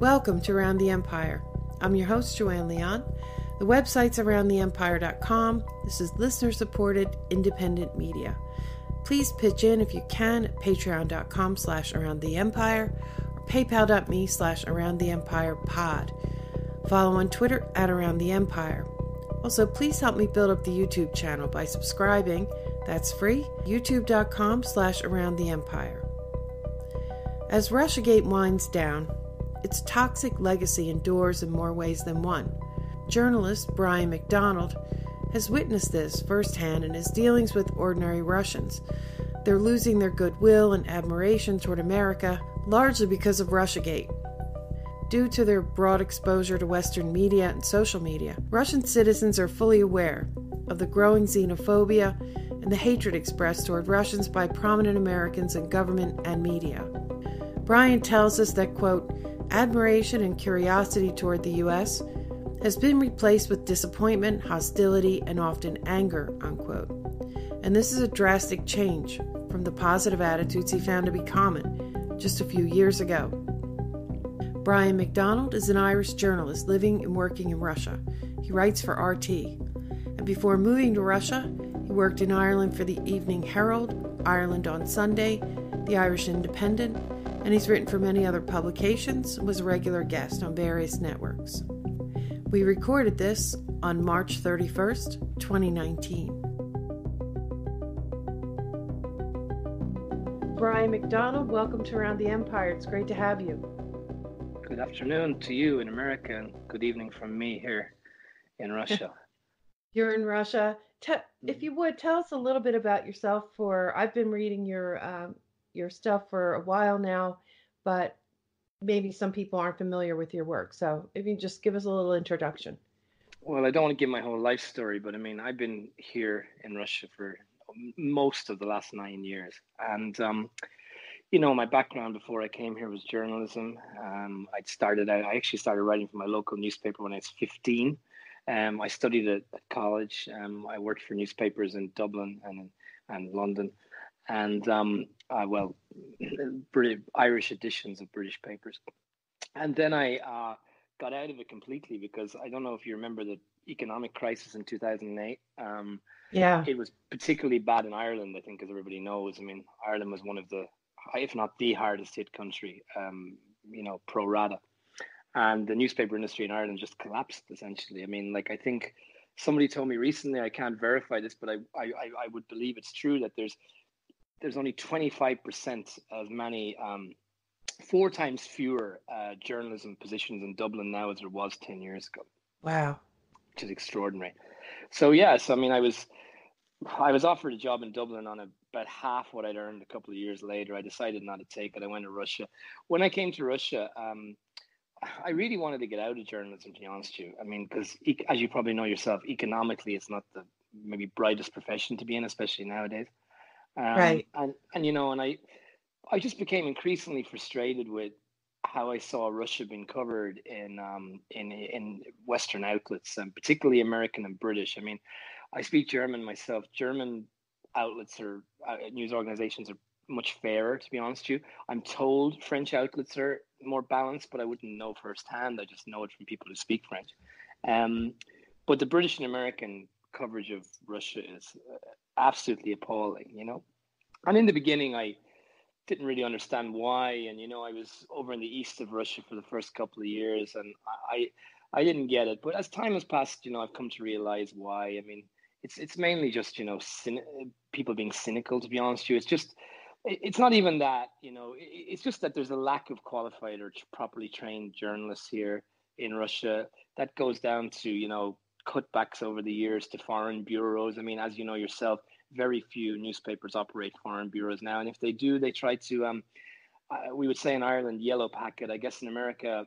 Welcome to Around the Empire. I'm your host, Joanne Leon. The website's aroundtheempire.com. This is listener-supported, independent media. Please pitch in if you can at patreon.com/aroundtheempire or paypal.me/aroundtheempirepod. Follow on Twitter at Around the Empire. Also, please help me build up the YouTube channel by subscribing. That's free. youtube.com/aroundtheempire. As Russiagate winds down, its toxic legacy endures in more ways than one. Journalist Bryan MacDonald has witnessed this firsthand in his dealings with ordinary Russians. They're losing their goodwill and admiration toward America, largely because of Russiagate. Due to their broad exposure to Western media and social media, Russian citizens are fully aware of the growing xenophobia and the hatred expressed toward Russians by prominent Americans in government and media. Bryan tells us that, quote, admiration and curiosity toward the U.S. has been replaced with disappointment, hostility, and often anger, unquote. And this is a drastic change from the positive attitudes he found to be common just a few years ago. Bryan MacDonald is an Irish journalist living and working in Russia. He writes for RT. And before moving to Russia, he worked in Ireland for the Evening Herald, Ireland on Sunday, the Irish Independent, and he's written for many other publications and was a regular guest on various networks. We recorded this on March 31st, 2019. Bryan MacDonald, welcome to Around the Empire. It's great to have you. Good afternoon to you in America, and good evening from me here in Russia. You're in Russia. If you would, tell us a little bit about yourself. I've been reading your stuff for a while now, but maybe some people aren't familiar with your work. So if you just give us a little introduction. Well, I don't want to give my whole life story, but I mean, I've been here in Russia for most of the last 9 years. And, my background before I came here was journalism. I actually started writing for my local newspaper when I was 15. I studied at college. I worked for newspapers in Dublin and London. And Irish editions of British papers. And then I got out of it completely because I don't know if you remember the economic crisis in 2008. Yeah. It was particularly bad in Ireland, I think, as everybody knows. I mean, Ireland was one of the, if not the hardest hit country, pro rata. And the newspaper industry in Ireland just collapsed, essentially. I mean, I think somebody told me recently, I can't verify this, but I would believe it's true that there's only 25% as many, 4 times fewer journalism positions in Dublin now as there was 10 years ago. Wow. Which is extraordinary. So I mean, I was offered a job in Dublin on about half what I'd earned a couple of years later. I decided not to take it. I went to Russia. When I came to Russia, I really wanted to get out of journalism, to be honest with you. I mean, because as you probably know yourself, economically, it's not the maybe brightest profession to be in, especially nowadays. Right. And I just became increasingly frustrated with how I saw Russia being covered in Western outlets, and particularly American and British. I mean, I speak German myself. German outlets or news organizations are much fairer, to be honest with you. I'm told French outlets are more balanced, but I wouldn't know firsthand. I just know it from people who speak French. But the British and American coverage of Russia is absolutely appalling, And in the beginning, I didn't really understand why. And, I was over in the east of Russia for the first couple of years, and I didn't get it. But as time has passed, I've come to realize why. I mean, it's mainly just, people being cynical, to be honest with you. It's not even that, it's just that there's a lack of qualified or properly trained journalists here in Russia. That goes down to, cutbacks over the years to foreign bureaus. I mean, as you know yourself, very few newspapers operate foreign bureaus now. And if they do, they try to, we would say in Ireland, yellow packet. I guess in America,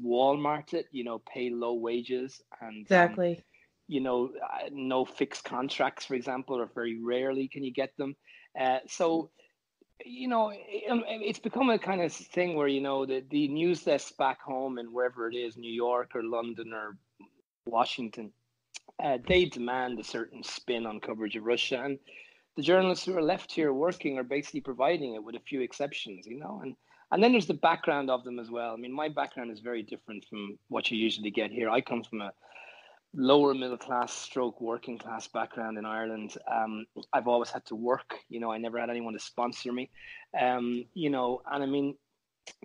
Walmart it, pay low wages. And Exactly. No fixed contracts, for example, or very rarely can you get them. So it's become a kind of thing where, the news desks back home and wherever it is, New York or London or Washington, they demand a certain spin on coverage of Russia, and the journalists who are left here working are basically providing it, with a few exceptions, and And then there's the background of them as well. I mean, my background is very different from what you usually get here. I come from a lower middle class stroke working class background in Ireland. I've always had to work, I never had anyone to sponsor me. And I mean,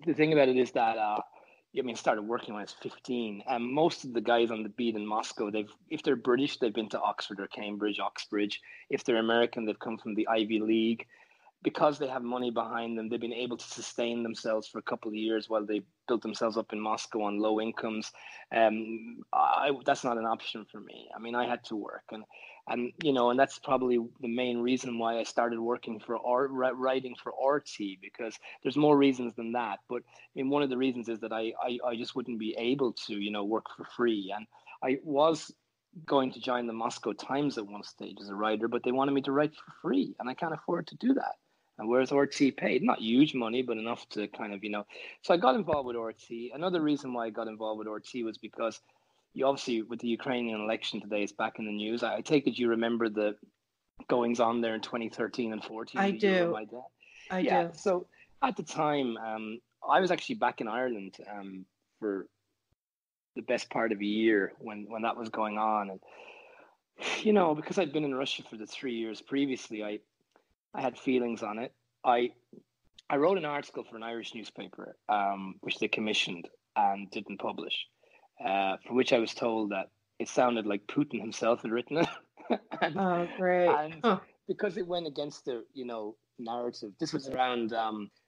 the thing about it is that, I started working when I was 15. And most of the guys on the beat in Moscow, if they're British, they've been to Oxford or Cambridge, Oxbridge. If they're American, they've come from the Ivy League. Because they have money behind them, they've been able to sustain themselves for a couple of years while they built themselves up in Moscow on low incomes. That's not an option for me. I mean, I had to work, and that's probably the main reason why I started working for writing for RT, because there's more reasons than that. But one of the reasons is that I just wouldn't be able to work for free, and I was going to join the Moscow Times at one stage as a writer, but they wanted me to write for free, and I can't afford to do that. And whereas RT paid, not huge money, but enough to kind of, So I got involved with RT. Another reason why I got involved with RT was because you obviously, with the Ukrainian election today, it's back in the news. I take it you remember the goings on there in 2013 and 14. I do. I do. So at the time, I was actually back in Ireland for the best part of a year when that was going on. And, because I'd been in Russia for the 3 years previously, I had feelings on it. I wrote an article for an Irish newspaper, which they commissioned and didn't publish, for which I was told that it sounded like Putin himself had written it. Oh, great. And because it went against the, narrative. This was around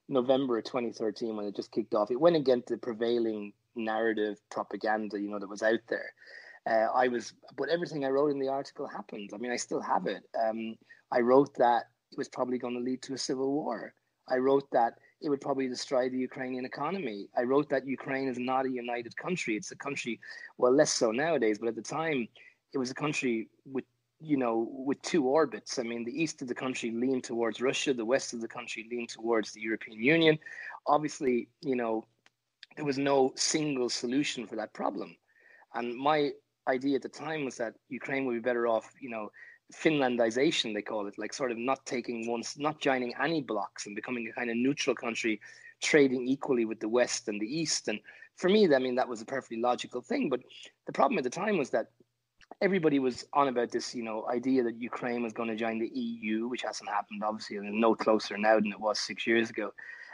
November of 2013 when it just kicked off. It went against the prevailing narrative propaganda, that was out there. But everything I wrote in the article happened. I mean, I still have it. I wrote that it was probably going to lead to a civil war. I wrote that it would probably destroy the Ukrainian economy. I wrote that Ukraine is not a united country. It's a country, well, less so nowadays, but at the time, it was a country with two orbits. I mean, the east of the country leaned towards Russia, the west of the country leaned towards the European Union. Obviously, there was no single solution for that problem. And my idea at the time was that Ukraine would be better off, Finlandization, they call it, like sort of not joining any blocks and becoming a kind of neutral country, trading equally with the West and the East. And for me, I mean, that was a perfectly logical thing. But the problem at the time was that everybody was on about this, idea that Ukraine was going to join the EU, which hasn't happened, obviously, and no closer now than it was 6 years ago.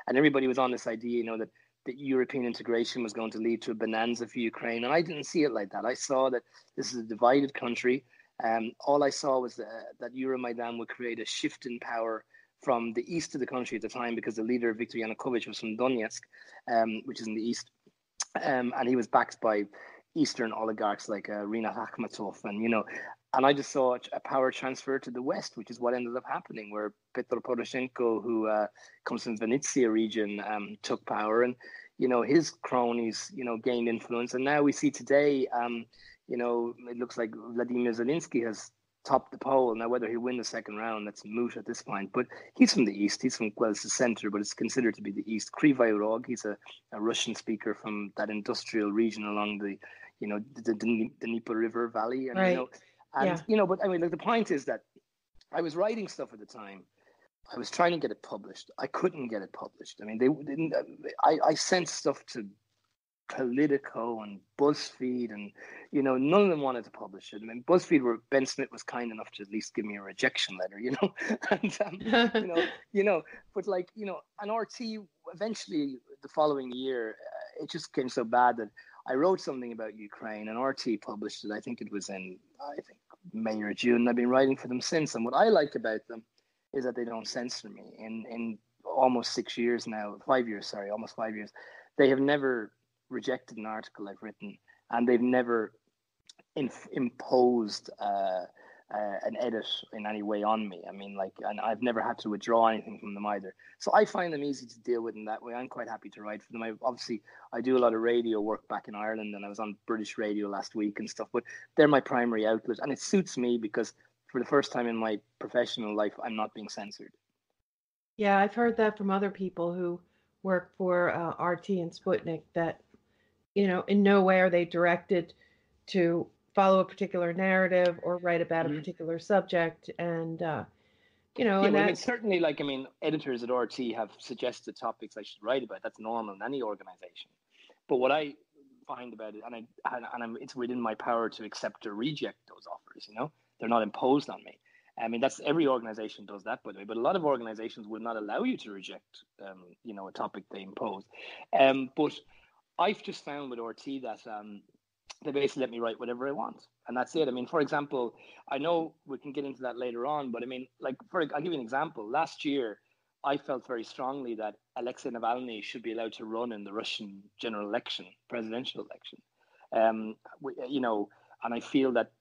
And everybody was on this idea, that European integration was going to lead to a bonanza for Ukraine. And I didn't see it like that. I saw that this is a divided country. All I saw was that Euromaidan would create a shift in power from the east of the country at the time, because the leader, Viktor Yanukovych, was from Donetsk, which is in the east. And he was backed by Eastern oligarchs like Rinat Akhmatov. And I just saw a power transfer to the west, which is what ended up happening, where Petro Poroshenko, who comes from Venetia region, took power. And, his cronies, gained influence. And now we see today, it looks like Vladimir Zelensky has topped the poll. Now, whether he'll win the second round, that's moot at this point. But he's from the east. He's from, well, it's the center, but it's considered to be the east. Kryvyi Rog, he's a Russian speaker from that industrial region along the, the Dnieper River Valley. And, right. But I mean, the point is that I was writing stuff at the time. I was trying to get it published. I couldn't get it published. I mean, they didn't. I sent stuff to Politico and BuzzFeed, and none of them wanted to publish it. I mean, BuzzFeed, where Ben Smith was kind enough to at least give me a rejection letter, and but an RT eventually the following year, it just came so bad that I wrote something about Ukraine, and RT published it. I think it was in May or June. I've been writing for them since, and what I like about them is that they don't censor me. In almost 6 years now, 5 years, sorry, almost 5 years, they have never rejected an article I've written, and they've never imposed an edit in any way on me. I mean, and I've never had to withdraw anything from them either. So I find them easy to deal with in that way. I'm quite happy to write for them. I do a lot of radio work back in Ireland, and I was on British radio last week and stuff, but they're my primary outlet, and it suits me because for the first time in my professional life, I'm not being censored. Yeah, I've heard that from other people who work for RT and Sputnik, that in no way are they directed to follow a particular narrative or write about a particular subject. And Yeah, and well, I mean, that, certainly, like, I mean, editors at RT have suggested topics I should write about. That's normal in any organization. But what I find about it, it's within my power to accept or reject those offers. They're not imposed on me. I mean, that's every organization does that, by the way. But a lot of organizations will not allow you to reject, a topic they impose. But I've just found with RT that they basically let me write whatever I want, and that's it. I mean, for example, I know we can get into that later on, but I mean, like, I'll give you an example. Last year, I felt very strongly that Alexei Navalny should be allowed to run in the Russian general election, presidential election. And I feel that,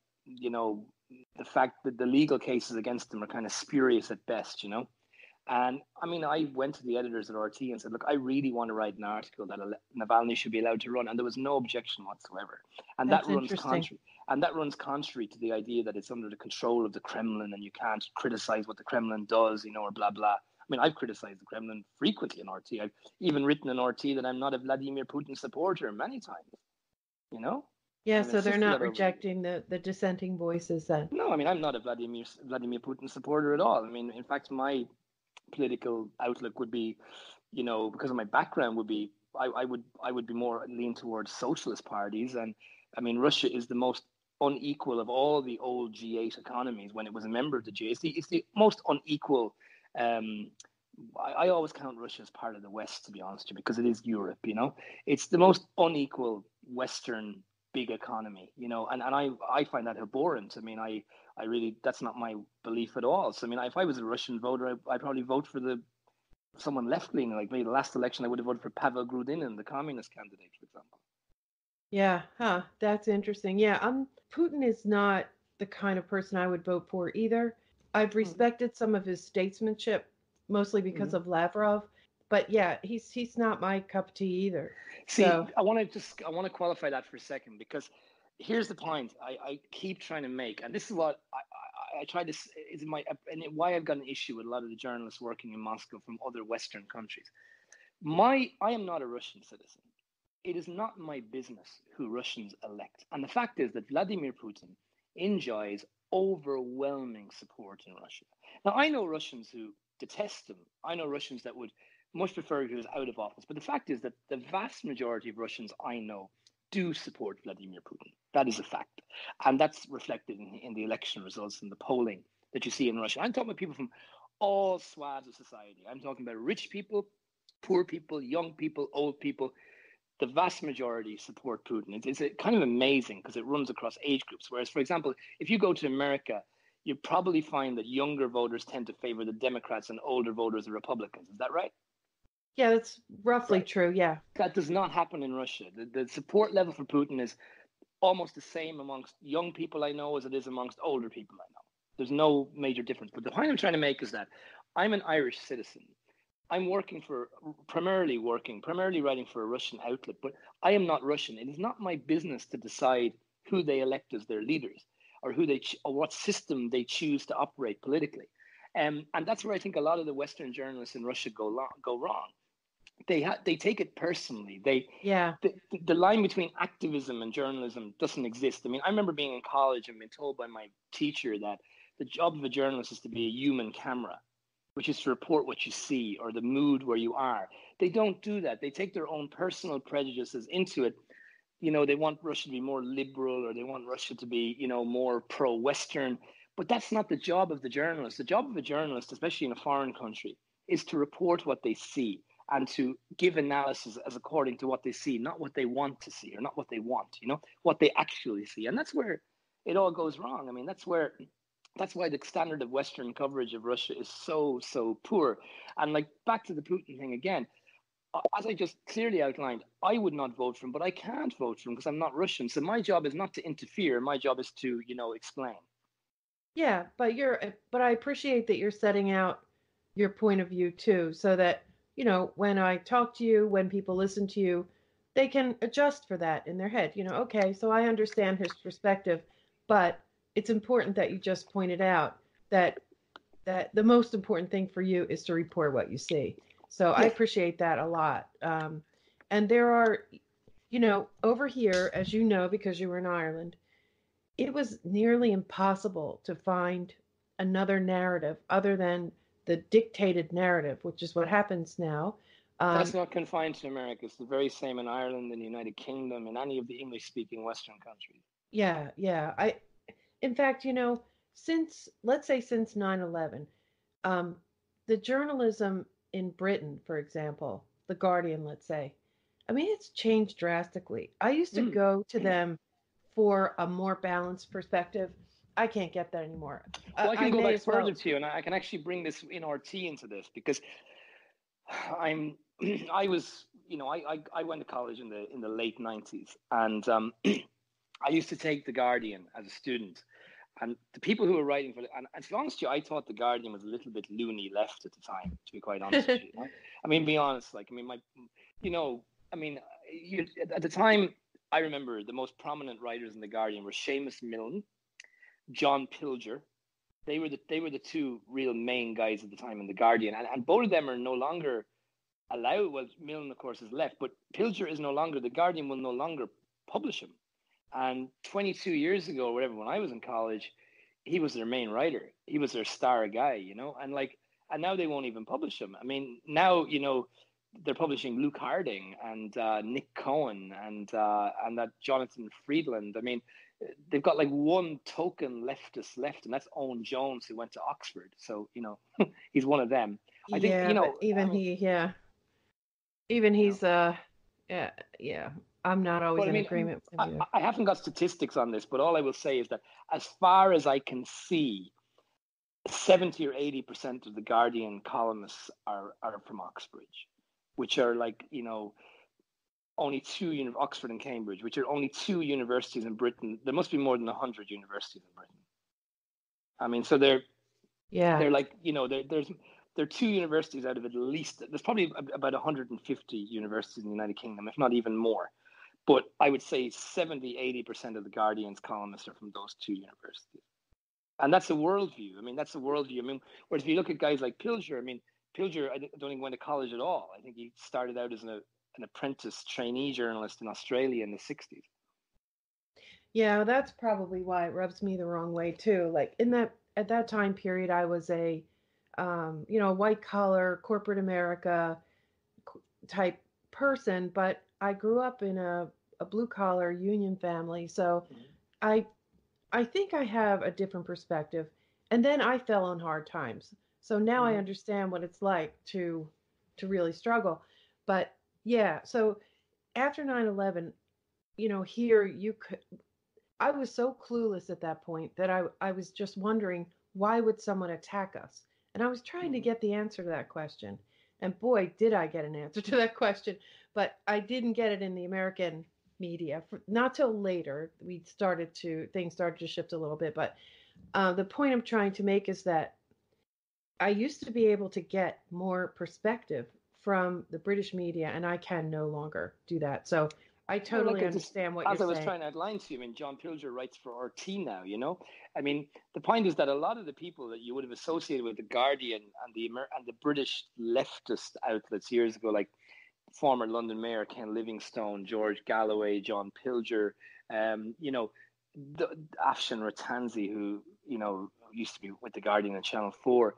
the fact that the legal cases against him are kind of spurious at best. And I mean, I went to the editors at RT and said, look, I really want to write an article that Navalny should be allowed to run. And there was no objection whatsoever. And that's interesting. that runs contrary to the idea that it's under the control of the Kremlin and you can't criticize what the Kremlin does, or blah, blah. I mean, I've criticized the Kremlin frequently in RT. I've even written in RT that I'm not a Vladimir Putin supporter many times. Yeah, And so it's they're just a not lot of rejecting the dissenting voices then. no. I mean, I'm not a Vladimir Putin supporter at all. I mean, in fact, my political outlook would be, because of my background, would be I would be more lean towards socialist parties. And I mean, Russia is the most unequal of all the old G8 economies when it was a member of the G8. It's the most unequal. Um, I always count Russia as part of the West, to be honest with you, because it is Europe. It's the most unequal Western big economy. And I find that abhorrent. I mean, I really, that's not my belief at all. So I mean, if I was a Russian voter, I'd probably vote for someone left leaning. Like maybe the last election, I would have voted for Pavel Grudinin, the communist candidate, for example. Yeah, huh, that's interesting. Yeah, Putin is not the kind of person I would vote for either. I've respected some of his statesmanship, mostly because Mm-hmm. of Lavrov, but yeah, he's not my cup of tea either. See, So, I want to qualify that for a second, because here's the point I keep trying to make, and this is what I try to is my and why I've got an issue with a lot of the journalists working in Moscow from other Western countries. I am not a Russian citizen. It is not my business who Russians elect, and the fact is that Vladimir Putin enjoys overwhelming support in Russia. Now, I know Russians who detest him. I know Russians that would much prefer if he was out of office. But the fact is that the vast majority of Russians I know do support Vladimir Putin. That is a fact. And that's reflected in the election results and the polling that you see in Russia. I'm talking about people from all swaths of society. I'm talking about rich people, poor people, young people, old people. The vast majority support Putin. It's kind of amazing because it runs across age groups. Whereas, for example, if you go to America, you probably find that younger voters tend to favor the Democrats and older voters the Republicans. Is that right? yeah, that's roughly Right. true. Yeah. That does not happen in Russia. The support level for Putin is almost the same amongst young people I know as it is amongst older people I know. There's no major difference. But the point I'm trying to make is that I'm an Irish citizen. I'm primarily writing for a Russian outlet, but I am not Russian. It is not my business to decide who they elect as their leaders or or what system they choose to operate politically. And that's where I think a lot of the Western journalists in Russia go wrong. They take it personally. Yeah. The line between activism and journalism doesn't exist. I mean, I remember being in college and being told by my teacher that the job of a journalist is to be a human camera, which is to report what you see or the mood where you are. They don't do that. They take their own personal prejudices into it. They want Russia to be more liberal, or they want Russia to be, more pro-Western. But that's not the job of the journalist. The job of a journalist, especially in a foreign country, is to report what they see and to give analysis as according to what they see, not what they want to see or not what they want, what they actually see. And that's where it all goes wrong. I mean, that's why the standard of Western coverage of Russia is so poor. And like back to the Putin thing again, as I just clearly outlined, I would not vote for him, but I can't vote for him because I'm not Russian. So my job is not to interfere. My job is to, explain. Yeah, but I appreciate that you're setting out your point of view too, so that, when I talk to you, when people listen to you, they can adjust for that in their head. Okay, so I understand his perspective, but it's important that you just pointed out that the most important thing for you is to report what you see. So I Yeah. appreciate that a lot. And there are, over here, as you know, because you were in Ireland, it was nearly impossible to find another narrative other than the dictated narrative, which is what happens now. That's not confined to America. It's the very same in Ireland, in the United Kingdom, in any of the English-speaking Western countries. Yeah, yeah. In fact, since, let's say, since 9/11, um, the journalism in Britain, for example, The Guardian, let's say, I mean, it's changed drastically. I used to Mm. go to them for a more balanced perspective. I can't get that anymore. Well, I I can go may back as further well. to you, and I can actually bring this in RT into this because I'm, I was, I went to college in the late '90s, and I used to take the Guardian as a student, and the people who were writing for it, and to be honest with you, I thought the Guardian was a little bit loony left at the time. To be quite honest with you, I mean, be honest. Like, I mean, you know, I mean, at the time, I remember the most prominent writers in the Guardian were Seamus Milne, John Pilger. They were the two real main guys at the time in the Guardian, and both of them are no longer allowed. Well, Milne, of course, is left, but Pilger is no longer. The Guardian will no longer publish him. And 22 years ago, or whatever, when I was in college, he was their main writer. He was their star guy, and now they won't even publish him. I mean, now, they're publishing Luke Harding and Nick Cohen and that Jonathan Friedland. I mean, they've got like one token leftist left, and that's Owen Jones, who went to Oxford. So, he's one of them. I think, Yeah, but I even mean, even you know, he's yeah, yeah. I'm not always but I in mean, agreement with him either. I haven't got statistics on this, but all I will say is that as far as I can see, 70 or 80% of the Guardian columnists are from Oxbridge, which are like, only two, Oxford and Cambridge, which are only two universities in Britain. There must be more than 100 universities in Britain. I mean, so Yeah. they're like, there are two universities out of at least, there's probably about 150 universities in the United Kingdom, if not even more. But I would say 70, 80% of the Guardian's columnists are from those two universities. And that's a worldview. I mean, that's a worldview. I mean, whereas if you look at guys like Pilger, I mean, Pilger, I don't think went to college at all. I think he started out as an apprentice trainee journalist in Australia in the 60s. Yeah, that's probably why it rubs me the wrong way too. Like at that time period, I was a white collar corporate America type person, but I grew up in a blue collar union family, so Mm-hmm. I I think I have a different perspective. And then I fell on hard times. So now I Mm-hmm. understand what it's like to really struggle. But yeah, so after 9/11, here you could I was so clueless at that point that I was just wondering, why would someone attack us? And I was trying to Mm-hmm. get the answer to that question. And boy, did I get an answer to that question. But I didn't get it in the American media. Not till later things started to shift a little bit. But the point I'm trying to make is that I used to be able to get more perspective from the British media, and I can no longer do that. So I Well, like totally understand what you're as I was saying. trying to outline to you, I mean, John Pilger writes for RT now. I mean, the point is that a lot of the people that you would have associated with the Guardian and the British leftist outlets years ago, like former London Mayor Ken Livingstone, George Galloway, John Pilger, Afshan Ratanzi, who used to be with the Guardian and Channel 4.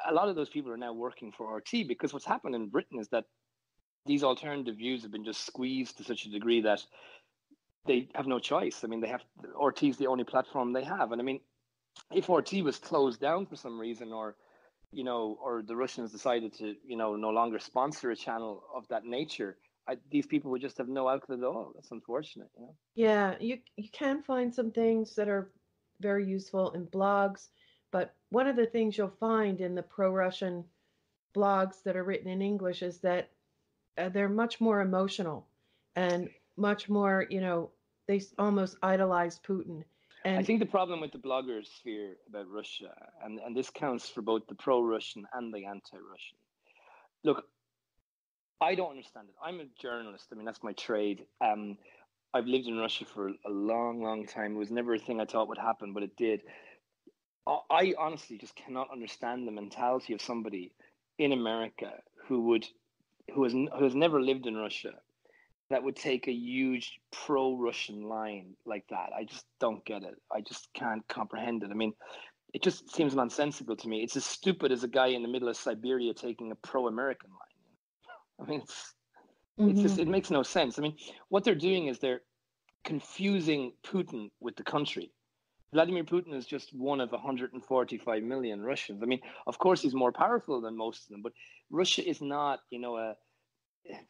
A lot of those people are now working for RT because what's happened in Britain is that these alternative views have been just squeezed to such a degree that they have no choice. I mean, RT is the only platform they have, and I mean, if RT was closed down for some reason, or the Russians decided to no longer sponsor a channel of that nature, these people would just have no outlet at all. That's unfortunate. Yeah, you can find some things that are very useful in blogs, but one of the things you'll find in the pro-Russian blogs that are written in English is that they're much more emotional and much more, they almost idolize Putin. I And think the problem with the blogger sphere about Russia, and this counts for both the pro-Russian and the anti-Russian. Look, I don't understand it. I'm a journalist. I mean, that's my trade. I've lived in Russia for a long, long time. It was never a thing I thought would happen, but it did. I honestly just cannot understand the mentality of somebody in America who has never lived in Russia, that would take a huge pro-Russian line like that. I just don't get it. I just can't comprehend it. I mean, it just seems nonsensical to me. It's as stupid as a guy in the middle of Siberia taking a pro-American line. I mean, it's just, it makes no sense. I mean, what they're doing is they're confusing Putin with the country. Vladimir Putin is just one of 145 million Russians. I mean, of course, he's more powerful than most of them, but Russia is not,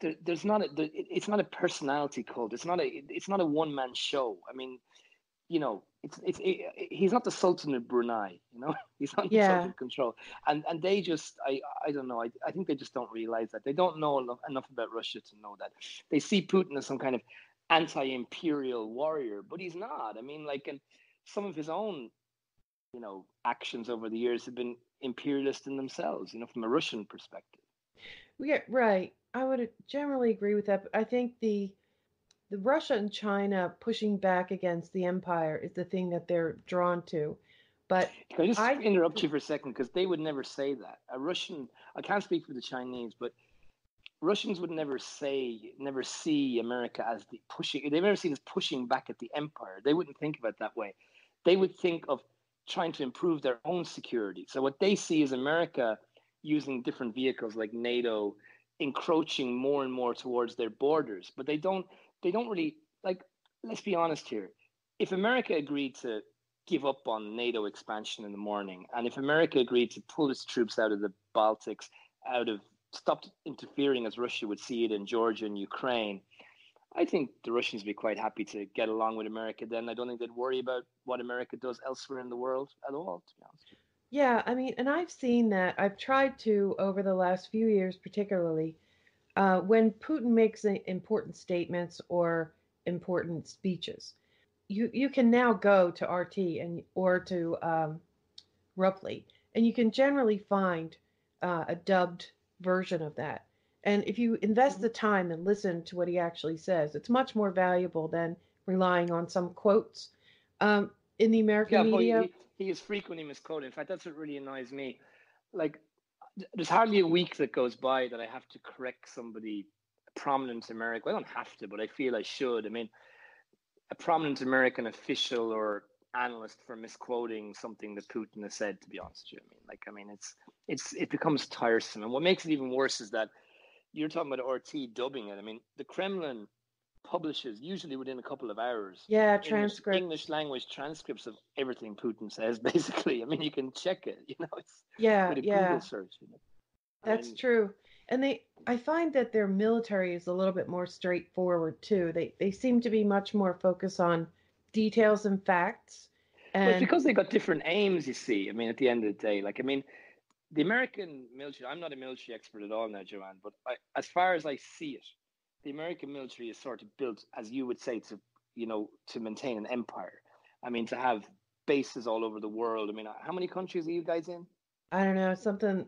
there's not it's not a personality cult. It's not a one-man show. I mean, he's not the Sultan of Brunei. He's not in total control. And they just, I don't know. I think they just don't realize that. They don't know enough about Russia to know that. They see Putin as some kind of anti-imperial warrior, but he's not. I mean, and some of his own, actions over the years have been imperialist in themselves, from a Russian perspective. Yeah, right. I would generally agree with that, but I think the Russia and China pushing back against the empire is the thing that they're drawn to. But can I just interrupt you for a second? Because they would never say that. A Russian, I can't speak for the Chinese, but Russians would never see America as they've never seen us pushing back at the empire. They wouldn't think of it that way. They would think of trying to improve their own security. So what they see is America using different vehicles like NATO, encroaching more and more towards their borders. But they don't really, let's be honest here. If America agreed to give up on NATO expansion in the morning, and if America agreed to pull its troops out of the Baltics, stopped interfering as Russia would see it in Georgia and Ukraine, I think the Russians would be quite happy to get along with America then. I don't think they'd worry about what America does elsewhere in the world at all, to be honest. Yeah, I mean, and I've seen that. I've tried to, over the last few years particularly, when Putin makes important statements or important speeches, you can now go to RT or to Rupley, and you can generally find a dubbed version of that. And if you invest the time and listen to what he actually says, it's much more valuable than relying on some quotes in the American media. He is frequently misquoted. In fact, that's what really annoys me. There's hardly a week that goes by that I have to correct somebody prominent American. I don't have to, but I feel I should. I mean, a prominent American official or analyst for misquoting something that Putin has said, to be honest with you. It becomes tiresome. And what makes it even worse is that you're talking about RT dubbing it. I mean, the Kremlin publishes usually within a couple of hours. Transcripts. English language transcripts of everything Putin says, basically. I mean, you can check it, it's with a Google search. That's true. And I find that their military is a little bit more straightforward too. They seem to be much more focused on details and facts. But it's because they got different aims, you see. I mean, at the end of the day, the American military, I'm not a military expert at all now, Joanne, but as far as I see it, the American military is sort of built, as you would say, to maintain an empire. I mean, to have bases all over the world. I mean, how many countries are you guys in? I don't know, something.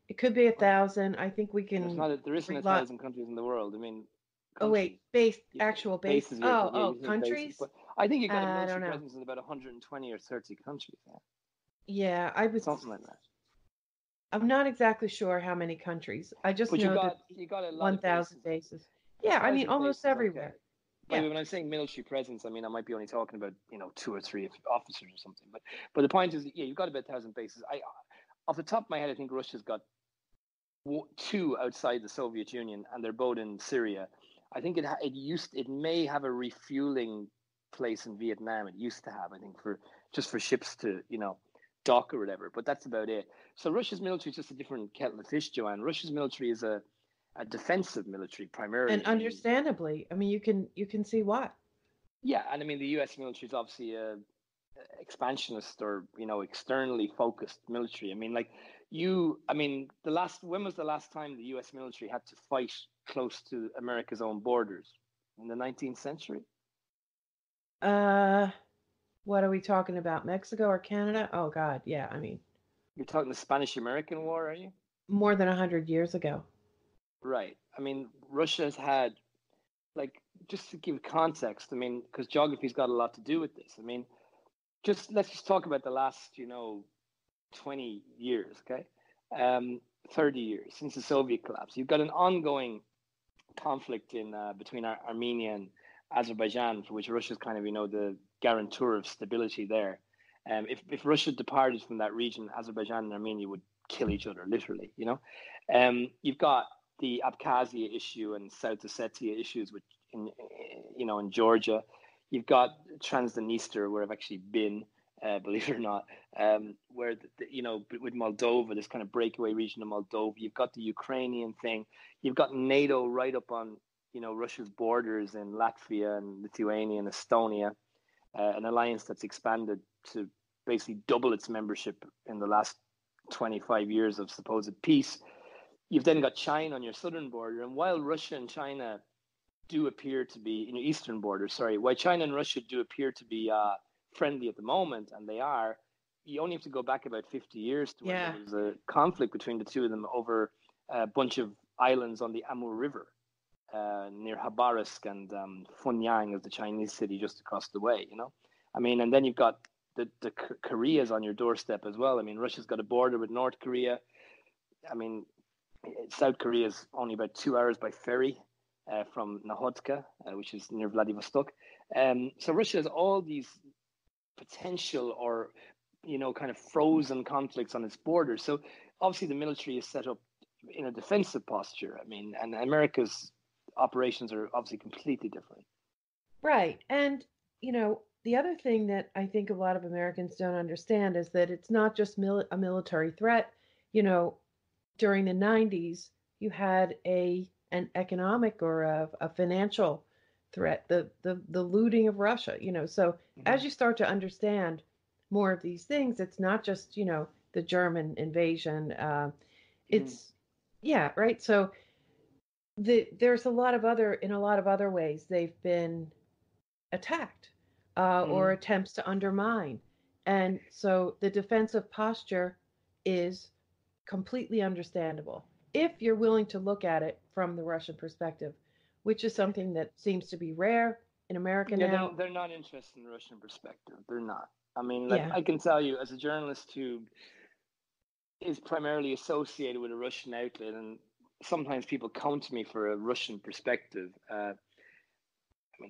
It could be 1,000. I think we can. There isn't 1,000 countries in the world. I mean, actual bases. Countries. But I think you got a military presence in about 120 or 30 countries. Yeah, I would. Something like that. I'm not exactly sure how many countries. I just know that you got a lot 1,000 bases. Yeah, I mean, almost everywhere. Okay. When I'm saying military presence, I mean I might be only talking about 2 or 3 officers or something. But the point is, you've got about 1,000 bases. Off the top of my head, I think Russia's got 2 outside the Soviet Union, and they're both in Syria. I think it may have a refueling place in Vietnam. It used to have, I think, for ships to dock or whatever. But that's about it. So Russia's military is just a different kettle of fish, Joanne. Russia's military is a defensive military primarily, and understandably, I mean, you can see why. Yeah, and I mean the U.S. military is obviously a expansionist or externally focused military. I mean, when was the last time the U.S. military had to fight close to America's own borders? In the 19th century? What are we talking about? Mexico or Canada? Oh God, yeah. I mean, you're talking the Spanish-American War, are you? More than 100 years ago. Right. I mean, Russia has had, just to give context, I mean, because geography's got a lot to do with this. I mean, let's just talk about the last, 20 years, okay? 30 years since the Soviet collapse. You've got an ongoing conflict between Armenia and Azerbaijan, for which Russia's kind of, the guarantor of stability there. If Russia departed from that region, Azerbaijan and Armenia would kill each other, literally. You've got the Abkhazia issue and South Ossetia issues, which in Georgia. You've got Transnistria, where I've actually been, believe it or not, where with Moldova, this kind of breakaway region of Moldova. You've got the Ukrainian thing. You've got NATO right up on Russia's borders in Latvia and Lithuania and Estonia, an alliance that's expanded to basically double its membership in the last 25 years of supposed peace. You've then got China on your southern border, and while Russia and China do appear to be in your eastern border, while China and Russia do appear to be friendly at the moment, and they are, you only have to go back about 50 years to when there was a conflict between the two of them over a bunch of islands on the Amur River near Khabarovsk and Funyang is the Chinese city just across the way, and then you've got the Koreas on your doorstep as well. Russia's got a border with North Korea. South Korea is only about 2 hours by ferry from Nahodka, which is near Vladivostok. So Russia has all these potential or, kind of frozen conflicts on its borders. So obviously the military is set up in a defensive posture. And America's operations are obviously completely different. Right. And, the other thing that I think a lot of Americans don't understand is that it's not just a military threat. During the 90s, you had an economic or a financial threat, the looting of Russia, So as you start to understand more of these things, it's not just, the German invasion. It's, right. So there's in a lot of other ways they've been attacked or attempts to undermine. And so the defensive posture is completely understandable if you're willing to look at it from the Russian perspective, which is something that seems to be rare in America now. They're not interested in the Russian perspective. They're not. I can tell you, as a journalist who is primarily associated with a Russian outlet, and sometimes people come to me for a Russian perspective.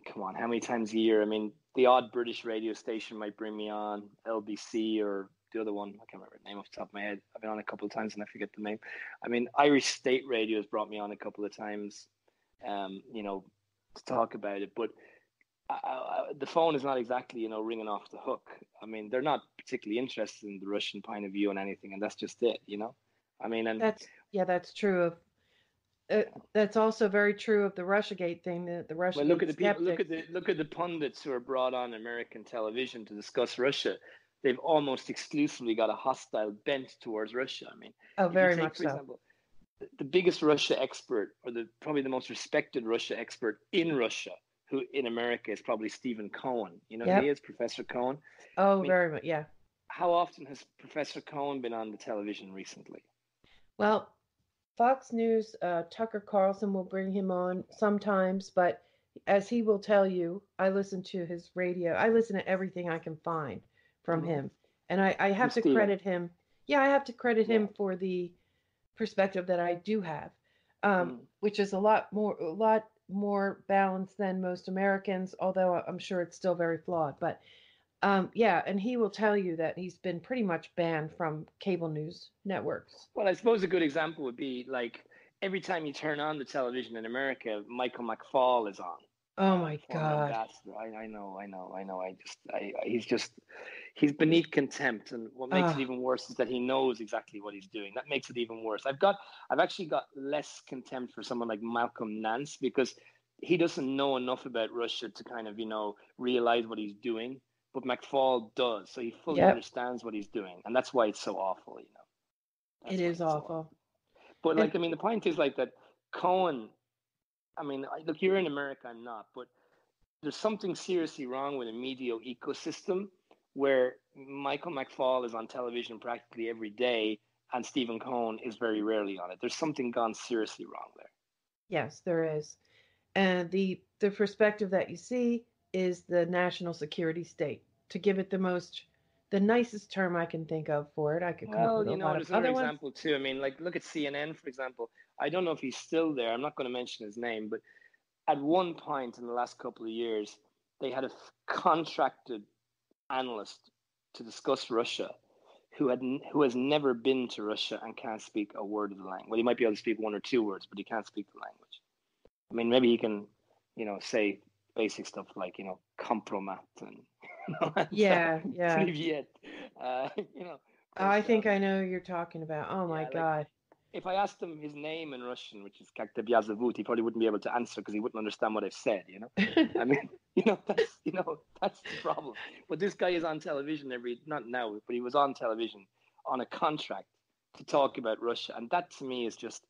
Come on, how many times a year? The odd British radio station might bring me on, LBC or the other one. I can't remember the name off the top of my head. I've been on a couple of times and I forget the name. Irish State Radio has brought me on a couple of times, to talk about it. But the phone is not exactly, ringing off the hook. They're not particularly interested in the Russian point of view on anything, and that's just it, And that's true of. That's also very true of the Russiagate thing. The Russiagate. Well, look at the people. Look at the pundits who are brought on American television to discuss Russia. They've almost exclusively got a hostile bent towards Russia. Very much for example, the biggest Russia expert, or probably the most respected Russia expert in Russia, who in America is probably Stephen Cohen. Who he is, Professor Cohen. Very much, yeah. How often has Professor Cohen been on the television recently? Well, Fox News, Tucker Carlson will bring him on sometimes, but as he will tell you, I listen to his radio. I listen to everything I can find from him. And I have to credit him. Yeah, I have to credit him for the perspective that I do have, which is a lot more balanced than most Americans, although I'm sure it's still very flawed. But and he will tell you that he's been pretty much banned from cable news networks. Well, I suppose a good example would be like every time you turn on the television in America, Michael McFaul is on. Oh my God! I know. He's beneath contempt, and what makes it even worse is that he knows exactly what he's doing. That makes it even worse. I've actually got less contempt for someone like Malcolm Nance because he doesn't know enough about Russia to kind of realize what he's doing. But McFaul does, so he fully understands what he's doing, and that's why it's so awful, It is awful. But the point is like that Cohen. Look, you're in America, I'm not, but there's something seriously wrong with a media ecosystem where Michael McFaul is on television practically every day, and Stephen Cohen is very rarely on it. There's something gone seriously wrong there. Yes, there is, and the perspective that you see is the national security state. To give it the nicest term I can think of for it, I could come up with a lot of other example ones. too. Look at CNN, for example. I don't know if he's still there. I'm not going to mention his name, but at one point in the last couple of years, they had a contracted analyst to discuss Russia who has never been to Russia and can't speak a word of the language. Well, he might be able to speak one or two words, but he can't speak the language. I mean, maybe he can, say basic stuff like, compromat and, Yeah, yeah. privyet, Oh, but I think I know who you're talking about. Oh my yeah, like God. if I asked him his name in Russian, which is Как тебя зовут, he probably wouldn't be able to answer because he wouldn't understand what I've said, I mean, that's the problem. But this guy is on television not now, but he was on television on a contract to talk about Russia, and that to me is just,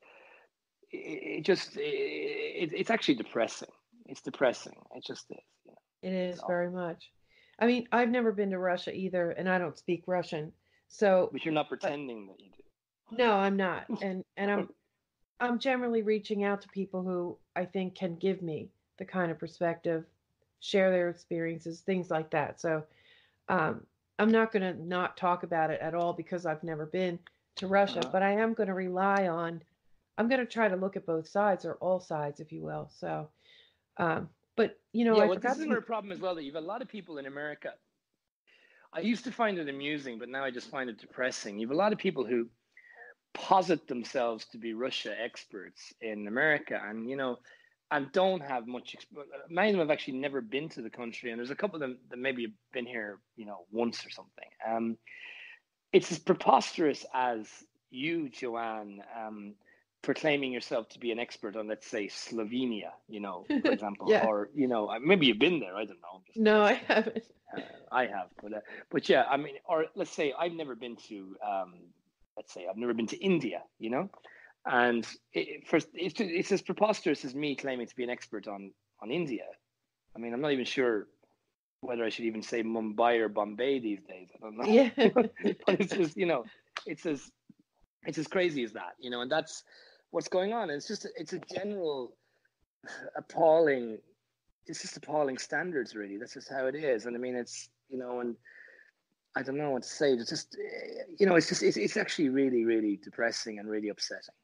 it's actually depressing. It's depressing. It just is. It It's is very awful. much. I mean, I've never been to Russia either, and I don't speak Russian. So, But you're not but pretending that you no, I'm not. do. And I'm generally reaching out to people who I think can give me the kind of perspective, share their experiences, things like that. So, um, I'm not going to not talk about it at all because I've never been to Russia, Uh-huh. but I am going to rely on. I'm going to try to look at both sides or all sides, if you will. So, but Yeah, I well, this forgot is to. another problem as well that you have a lot of people in America. I used to find it amusing, but now I just find it depressing. You have a lot of people who posit themselves to be Russia experts in America, and don't have much. Many of them have actually never been to the country, and there's a couple of them that maybe have been here, once or something. It's as preposterous as you, Joanne, proclaiming yourself to be an expert on, let's say, Slovenia, for example, Yeah. or maybe you've been there. I don't know. I'm just No, I guessing. haven't. I have, but yeah, I mean, or let's say I've never been to, let's say I've never been to India, and it's as preposterous as me claiming to be an expert on India. I mean, I'm not even sure whether I should even say Mumbai or Bombay these days. I don't know, Yeah. but it's just it's as crazy as that, and that's what's going on. It's a general appalling. It's just appalling standards, really. That's just how it is, and I mean, it's and I don't know what to say. It's just it's actually really, really depressing and really upsetting.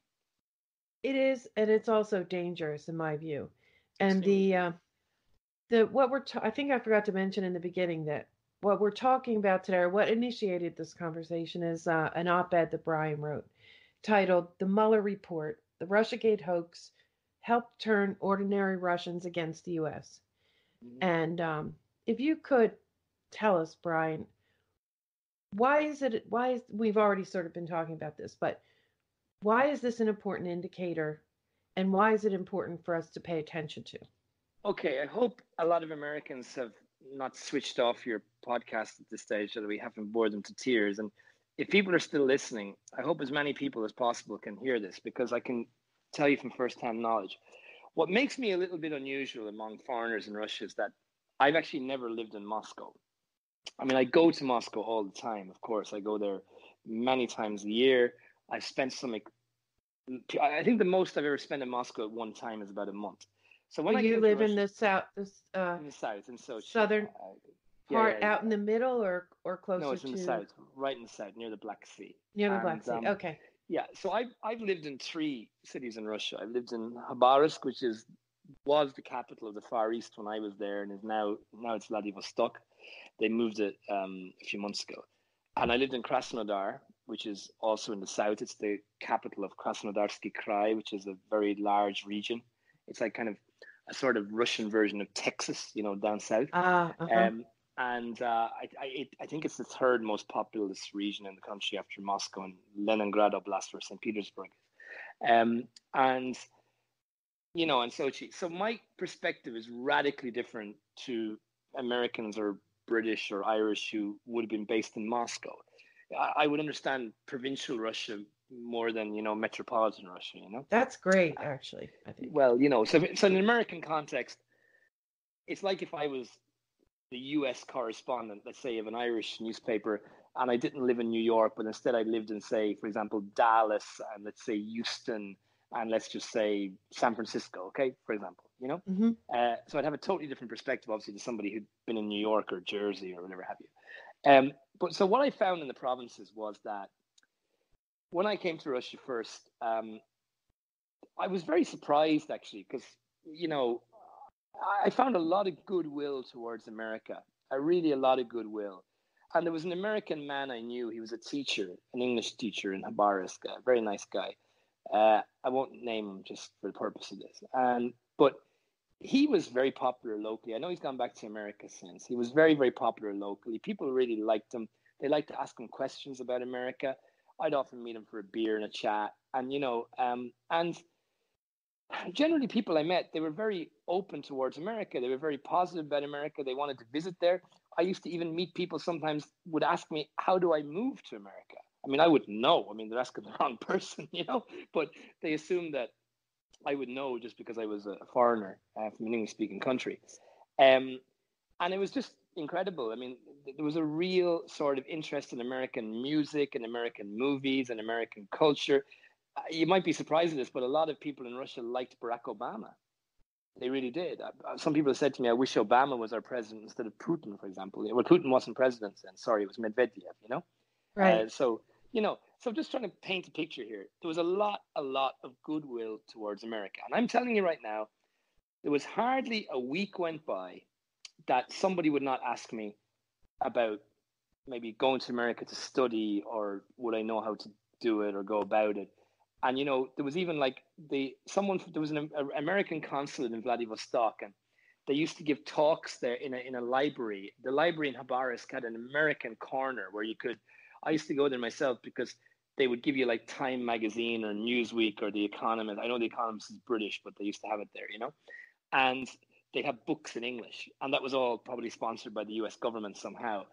It is, and it's also dangerous in my view. And Extremely the what I think I forgot to mention in the beginning that what we're talking about today, or what initiated this conversation, is an op-ed that Bryan wrote titled "The Mueller Report: The Russiagate Hoax Helped Turn Ordinary Russians Against the U.S." dangerous. And if you could tell us, Bryan, why is it? Why is we've already sort of been talking about this, but why is this an important indicator, and why is it important for us to pay attention to? Okay, I hope a lot of Americans have not switched off your podcast at this stage so that we haven't bored them to tears. And if people are still listening, I hope as many people as possible can hear this, because I can tell you from firsthand knowledge. What makes me a little bit unusual among foreigners in Russia is that I've actually never lived in Moscow. I mean, I go to Moscow all the time, of course. I go there many times a year. I've spent I think the most I've ever spent in Moscow at one time is about a month. So when Well, I you came to live in Russia, the south, this in the south, in Sochi. southern Yeah, part, yeah, out in yeah. the middle, or No, closer it's in the to south, right in the south, near the Black Sea. near the Black And Sea. Okay. yeah, so I've lived in three cities in Russia. I've lived in Khabarovsk, which was the capital of the Far East when I was there, and is now it's Vladivostok. They moved it a few months ago. And I lived in Krasnodar, which is also in the south. It's the capital of Krasnodarsky Krai, which is a very large region. It's like kind of a sort of Russian version of Texas, down south. Ah, uh-huh. Um, and I think it's the third most populous region in the country after Moscow and Leningrad Oblast or St. Petersburg. And and Sochi. So my perspective is radically different to Americans or British or Irish who would have been based in Moscow. I would understand provincial Russia more than metropolitan Russia. That's great, actually, I think. Well, so in an American context, it's like if I was the U.S. correspondent, let's say, of an Irish newspaper, and I didn't live in New York, but instead I lived in, say, for example, Dallas, and let's say Houston, and let's just say San Francisco, okay, for example, Mm-hmm. So I'd have a totally different perspective, obviously, to somebody who'd been in New York or Jersey or whatever have you. But so what I found in the provinces was that when I came to Russia first, I was very surprised, actually, because, I found a lot of goodwill towards America, really a lot of goodwill. And there was an American man I knew. He was a teacher, an English teacher in Habarovsk, a very nice guy. I won't name him just for the purpose of this. But he was very popular locally. I know he's gone back to America since. He was very, very popular locally. People really liked him. They liked to ask him questions about America. I'd often meet him for a beer and a chat. And, and generally people I met, they were very open towards America. They were very positive about America. They wanted to visit there. I used to even meet people sometimes would ask me, how do I move to America? I mean, I wouldn't know. I mean, they're asking the wrong person, but they assumed that I would know just because I was a foreigner from an English-speaking country. And it was just incredible. I mean, there was a real sort of interest in American music and American movies and American culture. You might be surprised at this, but a lot of people in Russia liked Barack Obama. They really did. Some people have said to me, I wish Obama was our president instead of Putin, for example. Well, Putin wasn't president then. Sorry, it was Medvedev, Right. So just trying to paint a picture here. There was a lot of goodwill towards America. And I'm telling you right now, there was hardly a week went by that somebody would not ask me about maybe going to America to study, or would I know how to do it or go about it. And, there was even there was an American consulate in Vladivostok, and they used to give talks there in a library. The library in Habarovsk had an American corner where I used to go there myself because they would give you like Time magazine or Newsweek or The Economist. I know The Economist is British, but they used to have it there, and they have books in English. And that was all probably sponsored by the US government somehow.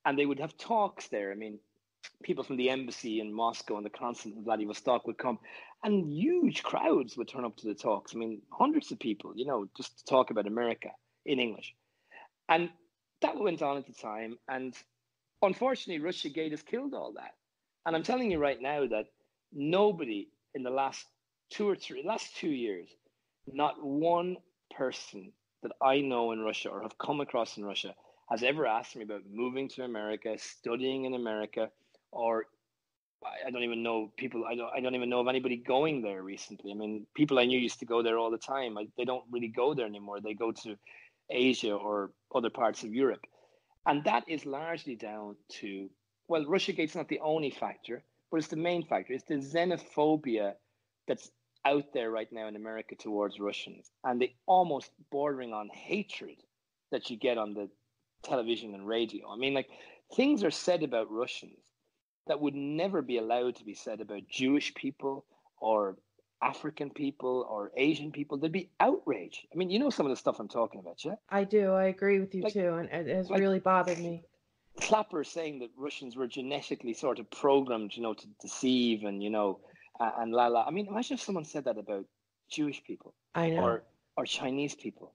And they would have talks there. I mean, people from the embassy in Moscow and the consulate in Vladivostok would come, and huge crowds would turn up to the talks. I mean, hundreds of people, just to talk about America in English. And that went on at the time. And unfortunately, Russiagate has killed all that. And I'm telling you right now that nobody in the last 2 years, not one person that I know in Russia or have come across in Russia has ever asked me about moving to America, studying in America, or I don't even know people. I don't even know of anybody going there recently. I mean, people I knew used to go there all the time. They don't really go there anymore. They go to Asia or other parts of Europe. And that is largely down to, well, Russiagate's not the only factor, but it's the main factor. It's the xenophobia that's out there right now in America towards Russians, and the almost bordering on hatred that you get on the television and radio. I mean, like, things are said about Russians that would never be allowed to be said about Jewish people or African people or Asian people. There'd be outrage. I mean, some of the stuff I'm talking about, yeah? I do. I agree with you too, and it has really bothered me. Clapper saying that Russians were genetically sort of programmed, to deceive and, and la la. I mean, imagine if someone said that about Jewish people. I know. Or Chinese people.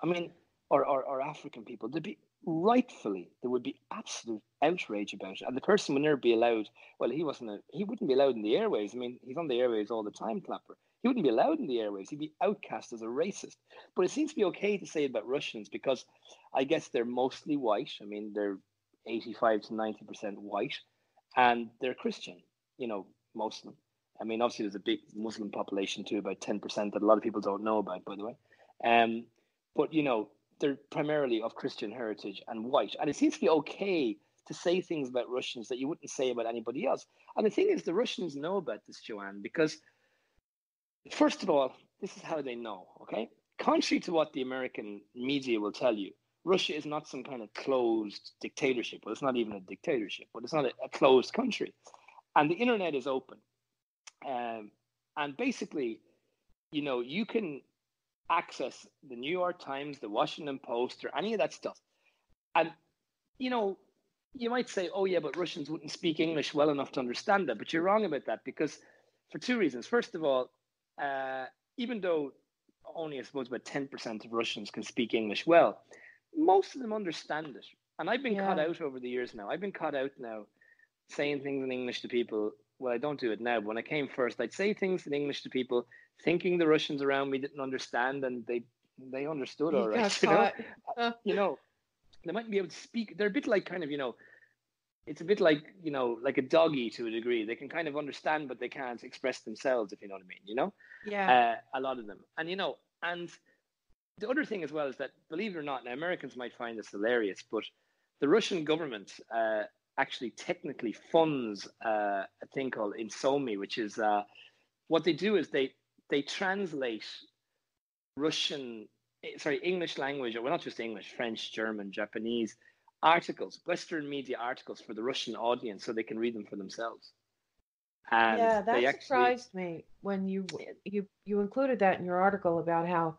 I mean, or African people. There would be absolute outrage about it. And the person would never be allowed. Well, he wouldn't be allowed in the airways. I mean, he's on the airways all the time, Clapper. He wouldn't be allowed in the airways. He'd be outcast as a racist. But it seems to be okay to say it about Russians because I guess they're mostly white. I mean, they're 85 to 90% white, and they're Christian, most of them. I mean, obviously there's a big Muslim population too, about 10% that a lot of people don't know about, by the way. But, they're primarily of Christian heritage and white. And it seems to be okay to say things about Russians that you wouldn't say about anybody else. And the thing is, the Russians know about this, Joanne, because first of all, this is how they know, okay? Contrary to what the American media will tell you, Russia is not some kind of closed dictatorship. Well, it's not even a dictatorship, but it's not a closed country. And the internet is open. And basically, you can access the New York Times, the Washington Post, or any of that stuff. And, you might say, oh, yeah, but Russians wouldn't speak English well enough to understand that. But you're wrong about that because for two reasons. First of all, even though only, I suppose, about 10% of Russians can speak English well, most of them understand it. And I've been caught out over the years now. I've been caught out now saying things in English to people. Well, I don't do it now, but when I came first, I'd say things in English to people thinking the Russians around me didn't understand, and they understood all right. They mightn't be able to speak. They're a bit like kind of, it's a bit like, like a doggy to a degree. They can kind of understand, but they can't express themselves, if you know what I mean, Yeah. a lot of them. And, and the other thing as well is that, believe it or not, now Americans might find this hilarious, but the Russian government actually technically funds a thing called Insomi, which is what they do is they translate English language, or well, not just English, French, German, Japanese articles, Western media articles for the Russian audience, so they can read them for themselves. And Yeah, they that actually, surprised me when you included that in your article about how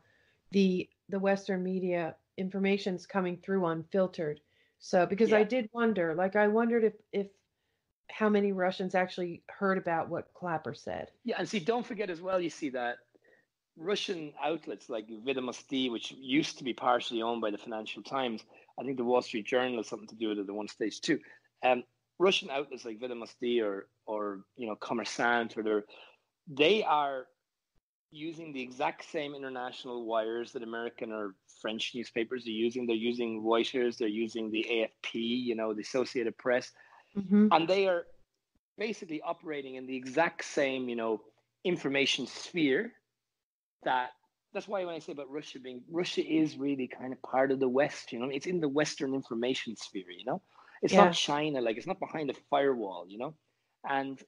the Western media information's coming through unfiltered. So because I yeah, did wonder, like I wondered if how many Russians actually heard about what Clapper said. yeah, and see, don't forget as well, you see that Russian outlets like Vedomosti, which used to be partially owned by the Financial Times, I think the Wall Street Journal has something to do with it at one stage too. Um, Russian outlets like Vedomosti or Kommersant, they are using the exact same international wires that American or French newspapers are using. They're using Reuters, they're using the AFP, the Associated Press, Hmm. and they are basically operating in the exact same, information sphere. That's why when I say about Russia is really kind of part of the West, it's in the Western information sphere. It's not Yeah. China, like it's not behind a firewall. And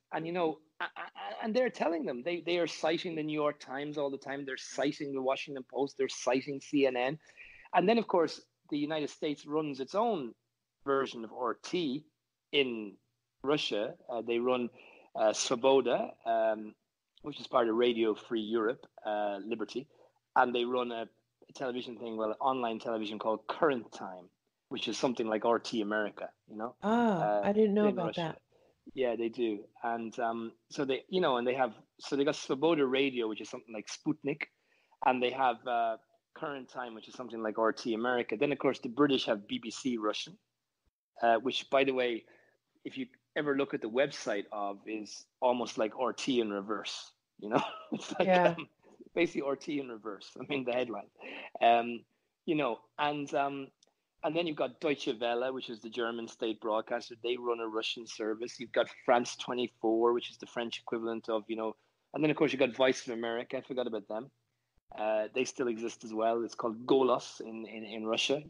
they're telling them they are citing the New York Times all the time. They're citing the Washington Post. They're citing CNN. And then, of course, the United States runs its own version of RT in Russia. They run Svoboda, which is part of Radio Free Europe, Liberty. And they run a television thing, online television called Current Time, which is something like RT America, Ah, I didn't know in about Russia. that. Yeah, they do. And so they, and they got Svoboda Radio, which is something like Sputnik, and they have Current Time, which is something like RT America. Then, of course, the British have BBC Russian, which, by the way, if you ever look at the website is almost like RT in reverse. It's like Yeah. basically RT in reverse. I mean, the headline, um, and then you've got Deutsche Welle, which is the German state broadcaster. They run a Russian service. You've got France 24, which is the French equivalent of, and then of course you've got Voice of America. I forgot about them. They still exist as well. It's called Golos in Russia,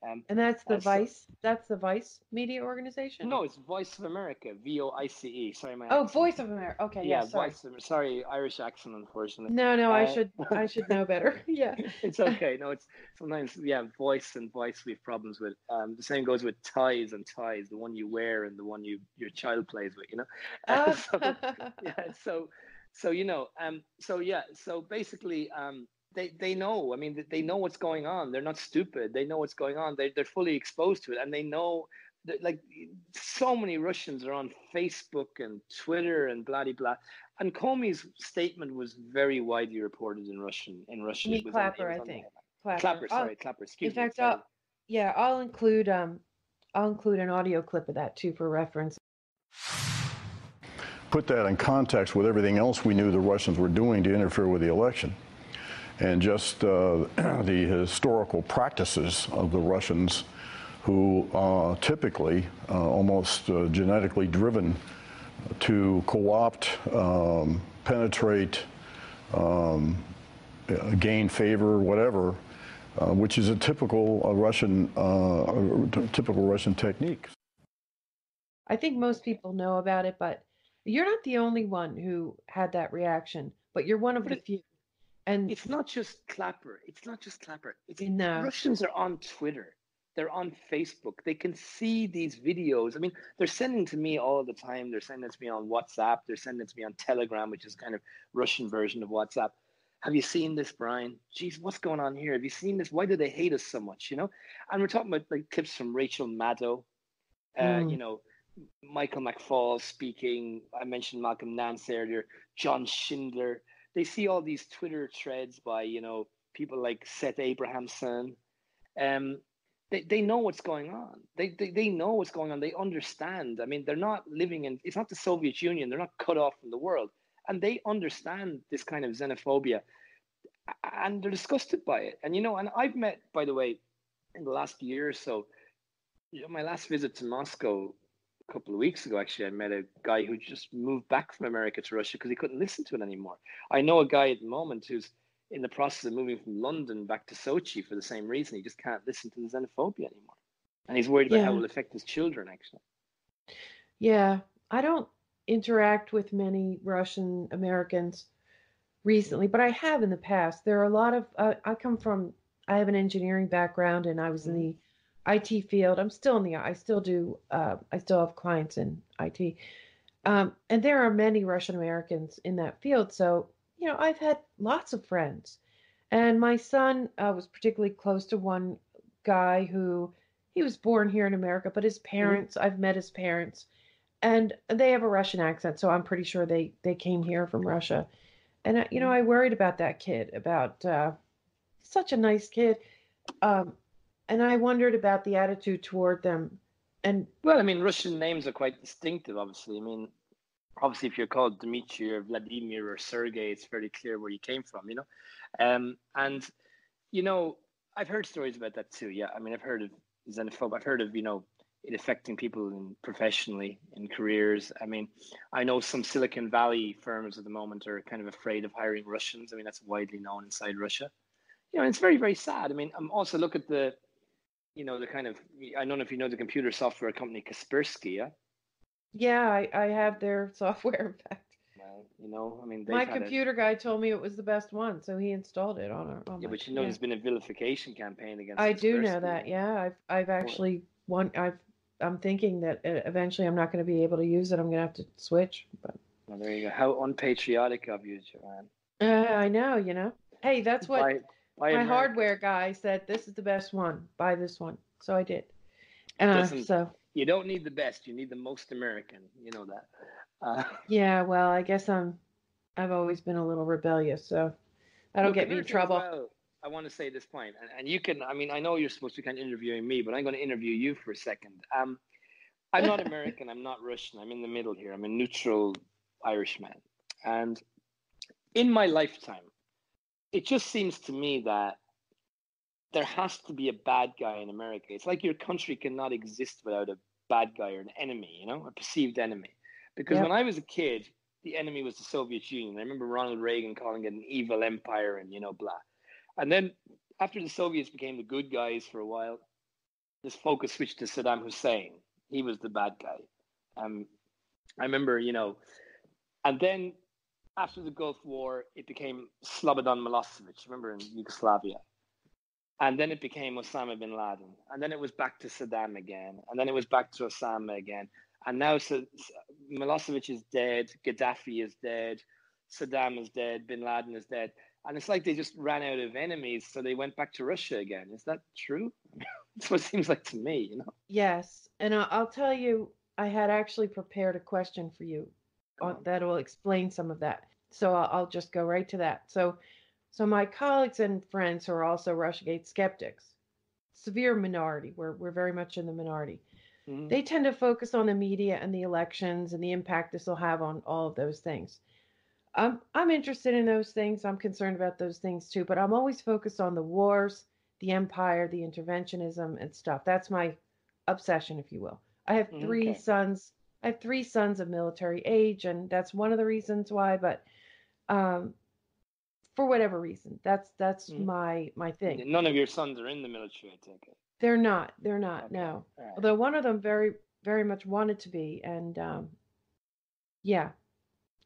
And that's the so Vice. That's the Vice media organization. no, it's Voice of America, VOICE. Sorry, my Oh, accent. Voice of America. Okay, yeah, Yeah, sorry. Sorry, Irish accent, unfortunately. No, no, I Uh, should know better. Yeah. it's okay. No, it's sometimes, voice and voice we have problems with. The same goes with ties and ties, the one you wear and the one your child plays with. Ah. So yeah, so basically, they know. I mean, they know what's going on. They're not stupid. They know what's going on. They're fully exposed to it, and they know that, like, so many Russians are on Facebook and Twitter and blah blah blah. And Comey's statement was very widely reported in Russia. You mean It was Clapper, it I was on the think. headline. Clapper. Clapper, sorry, Clapper. In Excuse me. fact, Sorry. I'll include an audio clip of that too for reference. Put that in context with everything else we knew the Russians were doing to interfere with the election, and just the historical practices of the Russians, who typically almost genetically driven to co-opt, penetrate, gain favor, whatever, which is a typical Russian technique. I think most people know about it, but you're not the only one who had that reaction, but you're one of the few. And It's not just Clapper. It's not just Clapper. no. Russians are on Twitter. They're on Facebook. They can see these videos. I mean, they're sending to me all the time. They're sending it to me on WhatsApp. They're sending it to me on Telegram, which is kind of Russian version of WhatsApp. Have you seen this, Brian? Geez, what's going on here? Have you seen this? Why do they hate us so much? And we're talking about like clips from Rachel Maddow, Michael McFaul speaking. I mentioned Malcolm Nance earlier. John Schindler. They see all these Twitter threads by people like Seth Abrahamson. They know what's going on. They know what's going on. They understand. I mean, they're not living in. It's not the Soviet Union. They're not cut off from the world, and they understand this kind of xenophobia, and they're disgusted by it. And and I've met, by the way, in the last year or so, my last visit to Moscow a couple of weeks ago, actually, I met a guy who just moved back from America to Russia because he couldn't listen to it anymore. I know a guy at the moment who's in the process of moving from London back to Sochi for the same reason. He just can't listen to the xenophobia anymore. And he's worried about how it Yeah. will affect his children, actually. Yeah. I don't interact with many Russian Americans recently, but I have in the past. There are a lot of, I have an engineering background and I was in Mm-hmm. the IT field. I'm still in the, I still do, I still have clients in IT. And there are many Russian Americans in that field. So, I've had lots of friends. And my son was particularly close to one guy who he was born here in America, but his Mm-hmm. parents, I've met his parents, and they have a Russian accent. So I'm pretty sure they came here from Russia. And, I worried about that kid, about such a nice kid. Um, and I wondered about the attitude toward them. And Well, I mean, Russian names are quite distinctive, obviously. I mean, obviously, if you're called Dmitry or Vladimir or Sergei, it's very clear where you came from, And, you know, I've heard stories about that too. Yeah. I mean, I've heard of xenophobia. I've heard of, it affecting people professionally in careers. I mean, I know some Silicon Valley firms at the moment are kind of afraid of hiring Russians. I mean, that's widely known inside Russia. And it's very, very sad. I mean, I'm also look at the kind of, I don't know if you know the computer software company Kaspersky, yeah? yeah, I have their software, in fact. Well, I mean, My they've had a, computer guy told me it was the best one, so he installed it on yeah, my, but yeah. there's been a vilification campaign against I do know Kaspersky. that. Yeah, I've Well, actually I'm thinking that eventually I'm not going to be able to use it. I'm going to have to switch. But well, there you go. How unpatriotic of you, Joanne. I know. Hey, that's what Buy my American. hardware guy said. This is the best one. Buy this one. So I did. Doesn't So You don't need the best. You need the most American. You know that. Uh, yeah, well, I guess I've always been a little rebellious, so that'll Look, get me another in thing as trouble. well. I want to say this point, and you can. I mean, I know you're supposed to be kind of interviewing me, but I'm going to interview you for a second. I'm not American. I'm not Russian. I'm in the middle here. I'm a neutral Irishman, and in my lifetime, it just seems to me that there has to be a bad guy in America. It's like your country cannot exist without a bad guy or an enemy, a perceived enemy. Because when Yep. I was a kid, the enemy was the Soviet Union. I remember Ronald Reagan calling it an evil empire and, blah. And then after the Soviets became the good guys for a while, this focus switched to Saddam Hussein. He was the bad guy. I remember, and then after the Gulf War, it became Slobodan Milosevic, remember in Yugoslavia. And then it became Osama bin Laden. And then it was back to Saddam again. And then it was back to Osama again. And now Milosevic is dead. Gaddafi is dead. Saddam is dead. Bin Laden is dead. And it's like they just ran out of enemies. So they went back to Russia again. Is that true? That's what it seems like to me. Yes, and I'll tell you, I had actually prepared a question for you Go on. that will explain some of that. So I'll just go right to that. So my colleagues and friends who are also Russiagate skeptics, severe minority, we're very much in the minority. Mm-hmm. They tend to focus on the media and the elections and the impact this will have on all of those things. I'm interested in those things. I'm concerned about those things too, but I'm always focused on the wars, the empire, the interventionism and stuff. That's my obsession, if you will. I have three Okay. sons. I have three sons of military age, and that's one of the reasons why. But um, for whatever reason, that's Mm-hmm. my thing. None of your sons are in the military, I take it. They're not. They're not. Okay. No. All right. Although one of them very much wanted to be, and yeah,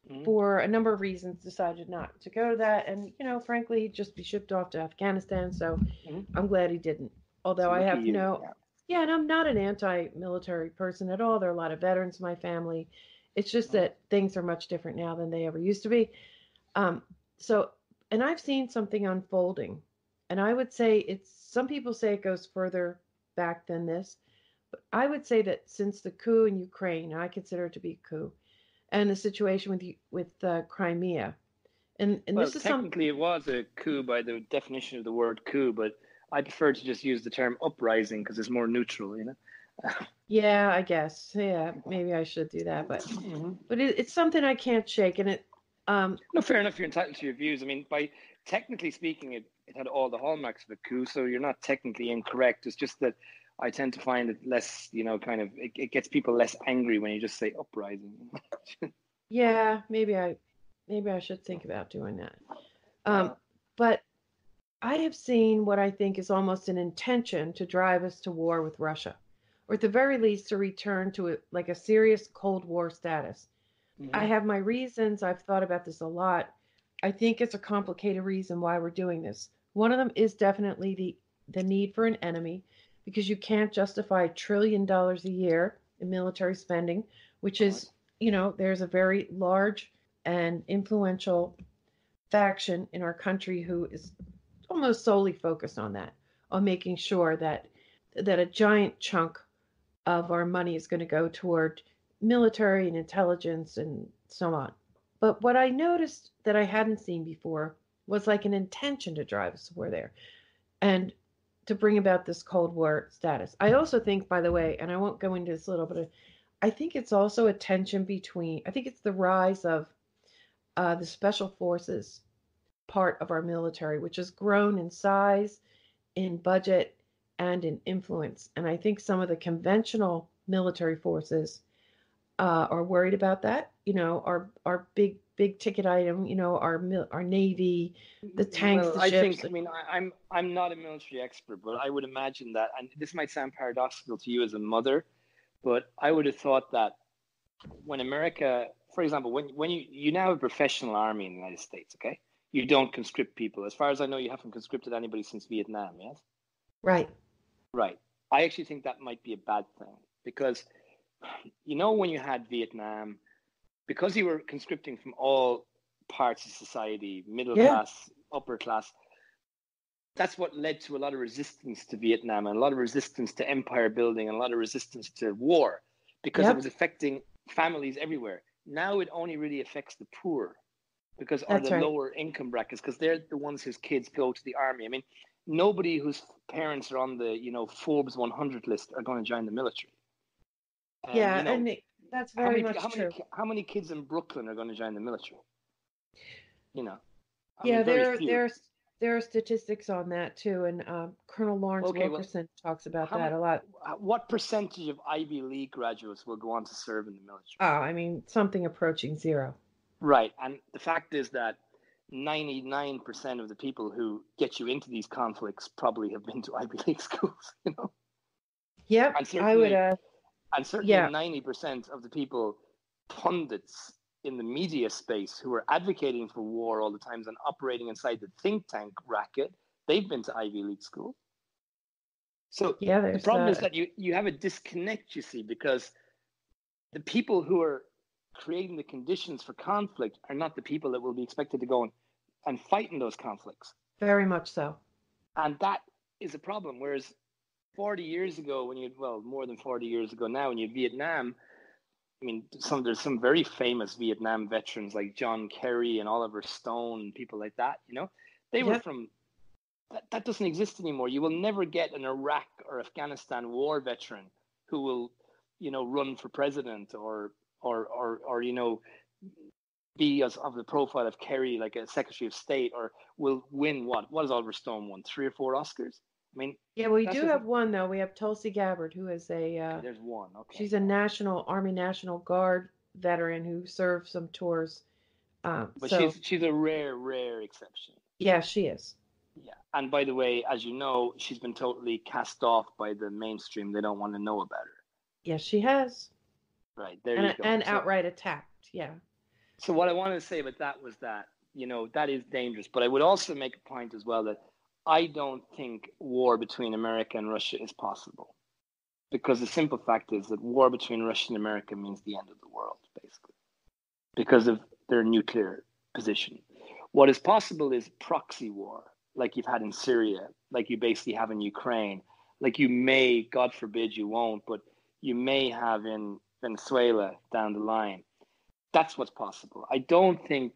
Mm-hmm. for a number of reasons decided not to go to that, and frankly, he'd just be shipped off to Afghanistan. So Mm-hmm. I'm glad he didn't. Although So I lucky have you. no, Yeah. yeah, and I'm not an anti-military person at all. There are a lot of veterans in my family. It's just Mm-hmm. that things are much different now than they ever used to be. Um, so, and I've seen something unfolding, and I would say some people say it goes further back than this, but I would say that since the coup in Ukraine, I consider it to be a coup, and the situation with Crimea, and Well, this is some. technically, it was a coup by the definition of the word coup, but I prefer to just use the term uprising because it's more neutral. Yeah, I guess. Yeah, maybe I should do that, but Mm-hmm. it's something I can't shake, and it. No, fair enough. You're entitled to your views. I mean, by technically speaking, it had all the hallmarks of a coup, so you're not technically incorrect. It's just that I tend to find it less, kind of, it gets people less angry when you just say uprising. Yeah, maybe I should think about doing that. Um, Uh, but I have seen what I think is almost an intention to drive us to war with Russia. or at the very least to return to like a serious Cold War status. I Hmm. have my reasons. I've thought about this a lot. I think it's a complicated reason why we're doing this. One of them is definitely the need for an enemy, because you can't justify $1 trillion a year in military spending, which Right. is, there's a very large and influential faction in our country who is almost solely focused on that, on making sure that a giant chunk of our money is going to go toward military and intelligence and so on. But what I noticed that I hadn't seen before was like an intention to drive us to war there and to bring about this Cold War status. I also think, by the way, and I won't go into this a little, but I think it's also a tension between, I think it's the rise of the special forces part of our military, which has grown in size, in budget, and in influence. And I think some of the conventional military forces are worried about that. Our big ticket item. Our navy, the tanks, Well, the I think, ships. I mean, I'm not a military expert, but I would imagine that, and this might sound paradoxical to you as a mother, but I would have thought that when America, for example, when you now have a professional army in the United States, okay, you don't conscript people. As far as I know, you haven't conscripted anybody since Vietnam, yes? Right. Right. I actually think that might be a bad thing because, when you had Vietnam, because you were conscripting from all parts of society, middle Yeah. class, upper class, that's what led to a lot of resistance to Vietnam and a lot of resistance to empire building and a lot of resistance to war because it was Yep. affecting families everywhere. Now it only really affects the poor because are That's the right. lower income brackets because they're the ones whose kids go to the army. I mean, nobody whose parents are on the Forbes 100 list are going to join the military. And Yeah, and that's how very many much true. how many kids in Brooklyn are going to join the military? You know, I Yeah, mean, very few. there are statistics on that too, and Colonel Lawrence Okay, well, Wilkerson talks about how that many? a lot. What percentage of Ivy League graduates will go on to serve in the military? I mean, something approaching zero. Right, and the fact is that 99% of the people who get you into these conflicts probably have been to Ivy League schools, Yep, and I would. certainly Yeah, 90% of the people, pundits in the media space who are advocating for war all the times and operating inside the think tank racket, they've been to Ivy League school. So yeah. the There's problem is that you have a disconnect, you see, because the people who are creating the conditions for conflict are not the people that will be expected to go and fight in those conflicts. very much so. And that is a problem. Whereas 40 years ago, more than 40 years ago now, when you had Vietnam, I mean, there's some very famous Vietnam veterans like John Kerry and Oliver Stone and people like that. They were Yep. from that doesn't exist anymore. You will never get an Iraq or Afghanistan war veteran who will, run for president or be of the profile of Kerry, like a Secretary of State, or will win what has Oliver Stone won? 3 or 4 Oscars? I mean, Yeah, we that's do just have one though. We have Tulsi Gabbard, who is okay. There's one. Okay, she's a National Army National Guard veteran who served some tours. but So she's a rare exception. yeah, she is. Yeah, and by the way, as you know, she's been totally cast off by the mainstream. They don't want to know about her. Yes, she has, Right, there you and go. and outright attacked. Yeah. So what I wanted to say about that was that, that is dangerous. But I would also make a point as well that I don't think war between America and Russia is possible. Because the simple fact is that war between Russia and America means the end of the world, basically, because of their nuclear position. What is possible is proxy war, like you've had in Syria, like you basically have in Ukraine, like you may, God forbid you won't, but you may have in Venezuela down the line. That's what's possible. I don't think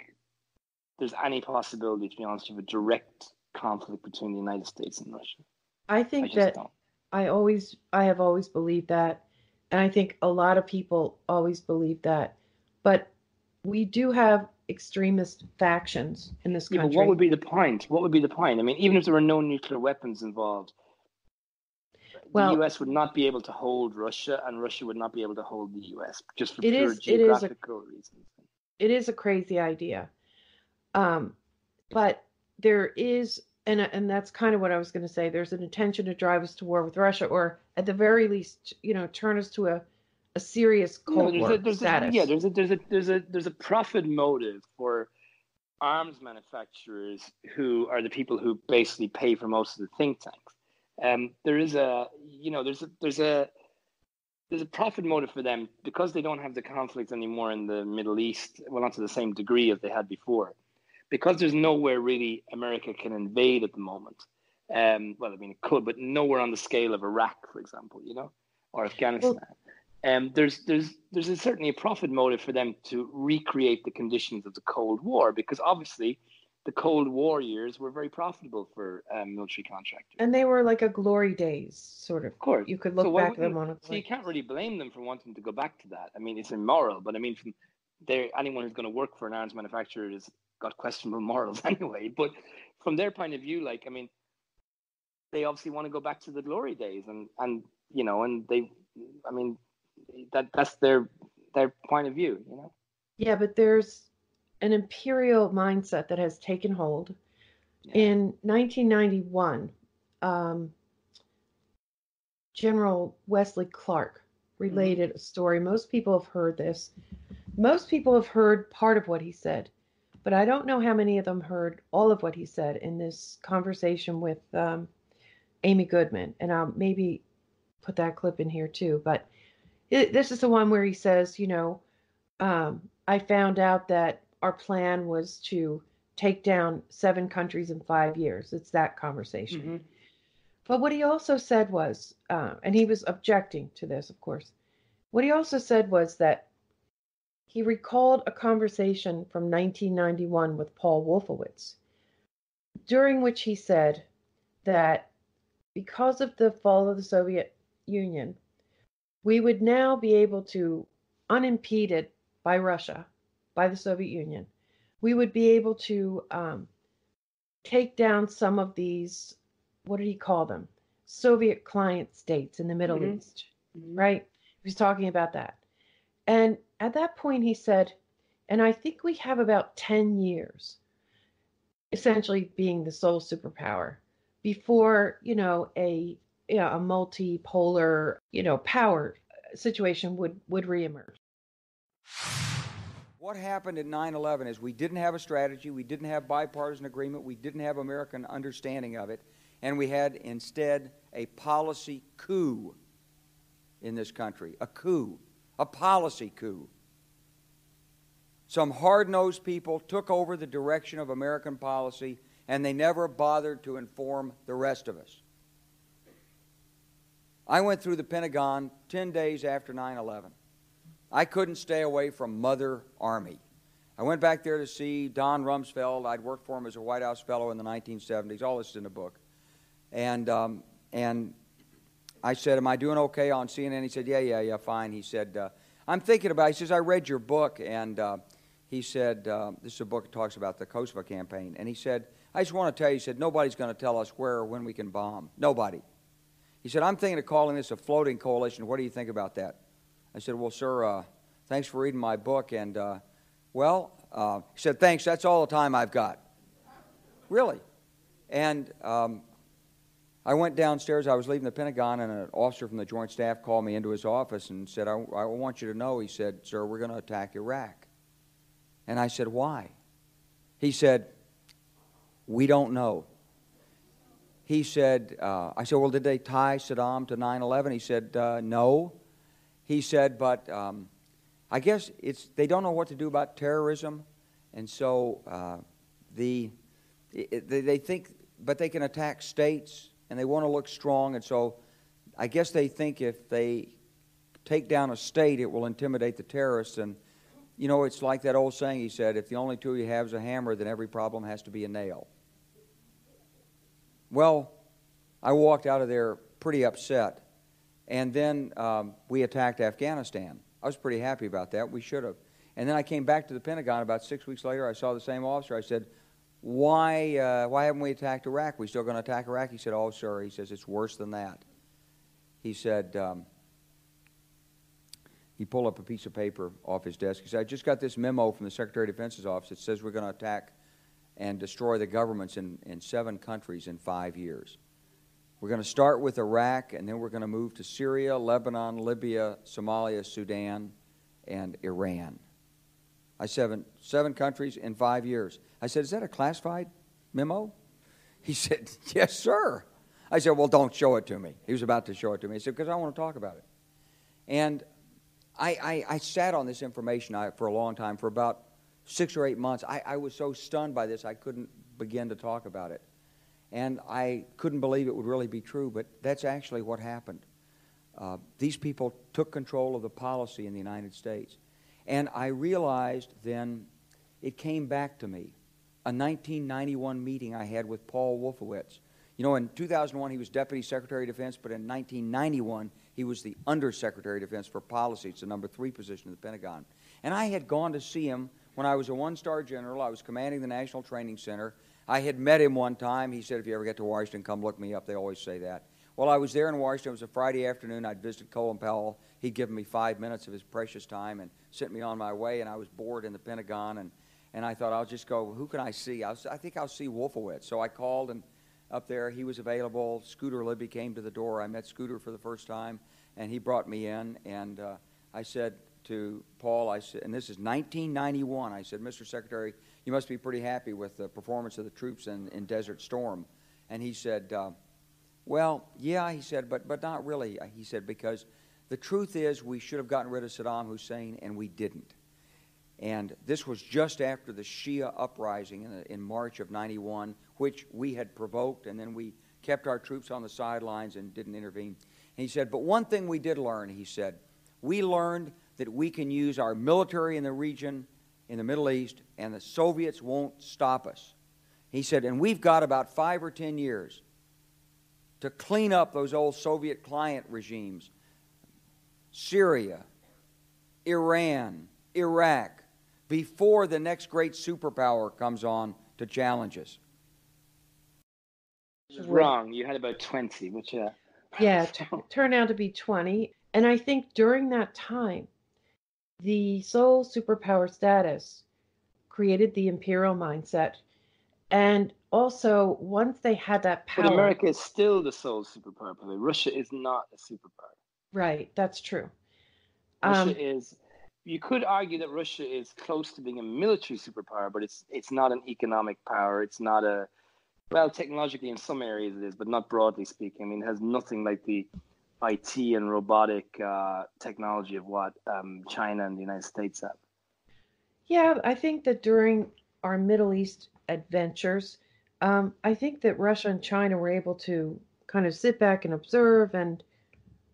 there's any possibility, to be honest, of a direct conflict between the United States and Russia. I I think just that don't. I have always believed that, and I think a lot of people always believe that. But we do have extremist factions in this Yeah, but what would country. be the point? What would be the point? I mean, even if there were no nuclear weapons involved, the Well, US would not be able to hold Russia, and Russia would not be able to hold the US just for it pure is it is a geographical reasons. it is a crazy idea. Um, but there is, and that's kind of what I was going to say. There's an intention to drive us to war with Russia, or at the very least, turn us to a serious No, Cold War yeah, status. there's a profit motive for arms manufacturers who are the people who basically pay for most of the think tanks. There is a, there's a profit motive for them because they don't have the conflict anymore in the Middle East, well, not to the same degree as they had before, because there's nowhere really America can invade at the moment. Well, I mean, it could, but nowhere on the scale of Iraq, for example, or Afghanistan. Well, There's certainly a profit motive for them to recreate the conditions of the Cold War, because obviously the Cold War years were very profitable for military contractors. and they were like a glory days, sort of. Of course. You could So look why back at wouldn't? them on a So you glory. can't really blame them for wanting to go back to that. I mean, it's immoral, but I mean, from there, anyone who's going to work for an arms manufacturer has got questionable morals anyway. But from their point of view, like, I mean, they obviously want to go back to the glory days, and and they, I mean, that's their point of view, Yeah, but there's an imperial mindset that has taken hold. Yeah. In 1991, um, General Wesley Clark related a story. Most people have heard this. Most people have heard part of what he said, but I don't know how many of them heard all of what he said in this conversation with Amy Goodman. And I'll maybe put that clip in here too. But this is the one where he says, I found out that our plan was to take down 7 countries in 5 years. It's that conversation. Mm-hmm. But what he also said was, and he was objecting to this, of course. What he also said was that he recalled a conversation from 1991 with Paul Wolfowitz, during which he said that because of the fall of the Soviet Union, we would now be able to, unimpeded by Russia, by the Soviet Union, we would be able to take down some of these, what did he call them? Soviet client states in the Middle Mm-hmm. East, right? He was talking about that. And at that point, he said, and I think we have about 10 years, essentially being the sole superpower, before, a multipolar, power situation would reemerge. What happened at 9/11 is we didn't have a strategy, we didn't have bipartisan agreement, we didn't have American understanding of it, and we had instead a policy coup in this country. A coup. A policy coup. Some hard-nosed people took over the direction of American policy, and they never bothered to inform the rest of us. I went through the Pentagon 10 days after 9/11. I couldn't stay away from Mother Army. I went back there to see Don Rumsfeld. I'd worked for him as a White House fellow in the 1970s. All this is in the book. And I said, am I doing okay on CNN? He said, yeah, fine. He said, I'm thinking about it. He says, I read your book. And he said, this is a book that talks about the Kosovo campaign. And he said, I just want to tell you, he said, nobody's going to tell us where or when we can bomb. Nobody. He said, I'm thinking of calling this a floating coalition. What do you think about that? I said, well, sir, thanks for reading my book. And, he said, thanks, that's all the time I've got. Really? And I went downstairs. I was leaving the Pentagon, and an officer from the Joint Staff called me into his office and said, I want you to know, he said, sir, we're going to attack Iraq. And I said, why? He said, we don't know. He said, I said, well, did they tie Saddam to 9/11? He said, no. He said, but I guess they don't know what to do about terrorism, and so they think, but they can attack states, and they want to look strong, and so I guess they think if they take down a state, it will intimidate the terrorists. And it's like that old saying. He said, if the only tool you have is a hammer, then every problem has to be a nail. Well, I walked out of there pretty upset. And then we attacked Afghanistan. I was pretty happy about that. We should have. And then I came back to the Pentagon about 6 weeks later. I saw the same officer. I said, why haven't we attacked Iraq? We still going to attack Iraq? He said, oh, sir. He says, it's worse than that. He said, he pulled up a piece of paper off his desk. He said, I just got this memo from the Secretary of Defense's office. It says we're going to attack and destroy the governments in 7 countries in 5 years. We're going to start with Iraq, and then we're going to move to Syria, Lebanon, Libya, Somalia, Sudan, and Iran. I said, 7 countries in 5 years. I said, is that a classified memo? He said, yes, sir. I said, well, don't show it to me. He was about to show it to me. He said, because I want to talk about it. And I sat on this information for a long time, for about 6 or 8 months. I was so stunned by this, I couldn't begin to talk about it. And I couldn't believe it would really be true, but that's actually what happened. These people took control of the policy in the United States. And I realized then, it came back to me, a 1991 meeting I had with Paul Wolfowitz. You know, in 2001, he was Deputy Secretary of Defense, but in 1991, he was the Undersecretary of Defense for Policy. It's the number 3 position in the Pentagon. And I had gone to see him when I was a 1-star general. I was commanding the National Training Center. I had met him one time. He said, if you ever get to Washington, come look me up. They always say that. Well, I was there in Washington. It was a Friday afternoon. I'd visited Colin Powell. He'd given me 5 minutes of his precious time and sent me on my way, and I was bored in the Pentagon, and I thought, I'll just go, who can I see? I think I'll see Wolfowitz. So I called, and up there, he was available. Scooter Libby came to the door. I met Scooter for the first time, and he brought me in, and I said to Paul, I said, and this is 1991, I said, Mr. Secretary, you must be pretty happy with the performance of the troops in Desert Storm. And he said, well, yeah, he said, but not really. He said, because the truth is we should have gotten rid of Saddam Hussein, and we didn't. And this was just after the Shia uprising in March of 91, which we had provoked, and then we kept our troops on the sidelines and didn't intervene. And he said, but one thing we did learn, he said, we learned that we can use our military in the region, in the Middle East, and the Soviets won't stop us. He said, and we've got about 5 or 10 years to clean up those old Soviet client regimes, Syria, Iran, Iraq, before the next great superpower comes on to challenge us. Wrong. You had about 20, which Yeah, turned out to be 20. And I think during that time, the sole superpower status created the imperial mindset. And also, once they had that power. But America is still the sole superpower. Russia is not a superpower. Right, that's true. Russia is. You could argue that Russia is close to being a military superpower, but it's not an economic power. It's not a, well, technologically in some areas it is, but not broadly speaking. I mean, it has nothing like the IT and robotic technology of what China and the United States have. Yeah, I think that during our Middle East adventures, I think that Russia and China were able to kind of sit back and observe and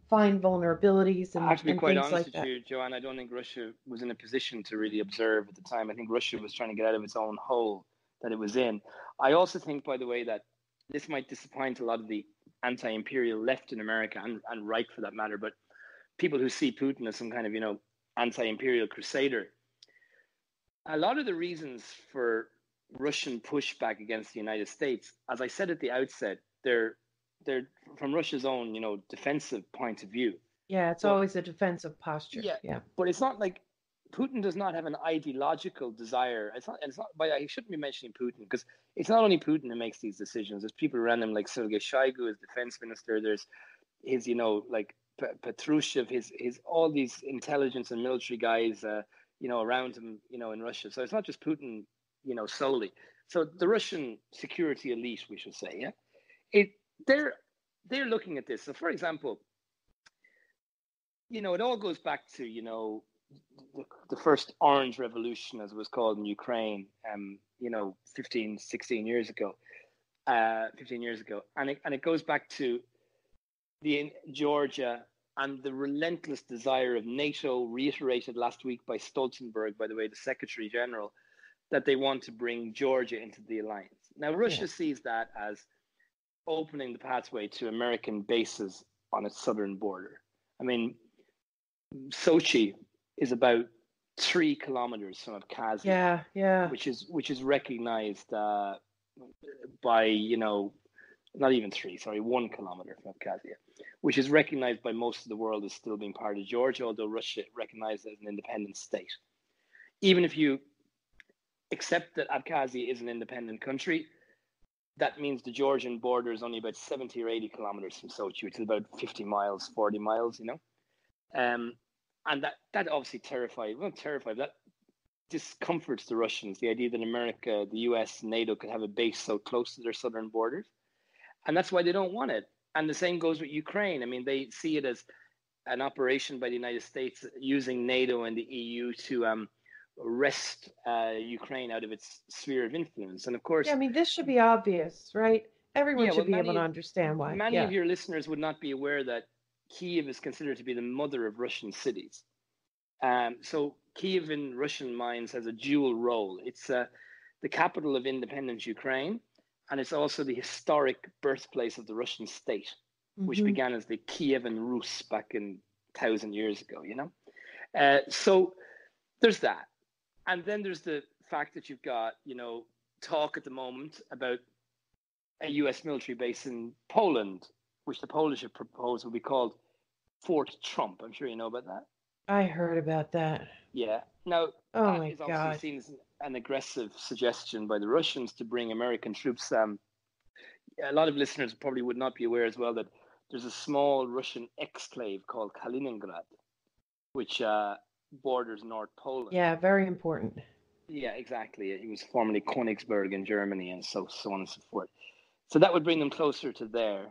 find vulnerabilities and, I have to be and quite things honest like with that. you, Joanne. I don't think Russia was in a position to really observe at the time. I think Russia was trying to get out of its own hole that it was in. I also think, by the way, that this might disappoint a lot of the anti-imperial left in America and right for that matter, but people who see Putin as some kind of, anti-imperial crusader. A lot of the reasons for Russian pushback against the United States, as I said at the outset, they're from Russia's own, defensive point of view. Yeah, it's always a defensive posture. Yeah. But it's not like Putin does not have an ideological desire. It's not. But I shouldn't be mentioning Putin because it's not only Putin who makes these decisions. There's people around him like Sergei Shoigu, as defense minister. There's his, like Patrushev, his all these intelligence and military guys, around him, in Russia. So it's not just Putin, solely. So the Russian security elite, we should say, they're looking at this. So, for example, it all goes back to the first Orange Revolution, as it was called in Ukraine, 16 years ago, and it goes back to the Georgia and the relentless desire of NATO, reiterated last week by Stoltenberg, by the way, the Secretary General, that they want to bring Georgia into the alliance. Now, Russia sees that as opening the pathway to American bases on its southern border. I mean, Sochi is about 3 kilometers from Abkhazia, which is recognized by not even 3, sorry, 1 kilometer from Abkhazia, which is recognized by most of the world as still being part of Georgia, although Russia recognized it as an independent state. Even if you accept that Abkhazia is an independent country, that means the Georgian border is only about 70 or 80 kilometers from Sochi, which is about 50 miles, 40 miles, and that obviously that discomforts the Russians, the idea that America, the US, NATO could have a base so close to their southern borders. And that's why they don't want it. And the same goes with Ukraine. I mean, they see it as an operation by the United States using NATO and the EU to wrest Ukraine out of its sphere of influence. And of course, Yeah, I mean, this should be obvious, right? Everyone should be able to understand why. Many of your listeners would not be aware that Kyiv is considered to be the mother of Russian cities. So Kyiv in Russian minds has a dual role. It's the capital of independent Ukraine, and it's also the historic birthplace of the Russian state, which began as the Kievan Rus back in 1,000 years ago, So there's that. And then there's the fact that you've got, talk at the moment about a US military base in Poland, which the Polish have proposed will be called Fort Trump. I'm sure you know about that. I heard about that. Yeah. Now, that is obviously seen as an aggressive suggestion by the Russians to bring American troops. A lot of listeners probably would not be aware as well that there's a small Russian exclave called Kaliningrad, which borders North Poland. Yeah, very important. Yeah, exactly. It was formerly Königsberg in Germany and so on and so forth. So that would bring them closer to there.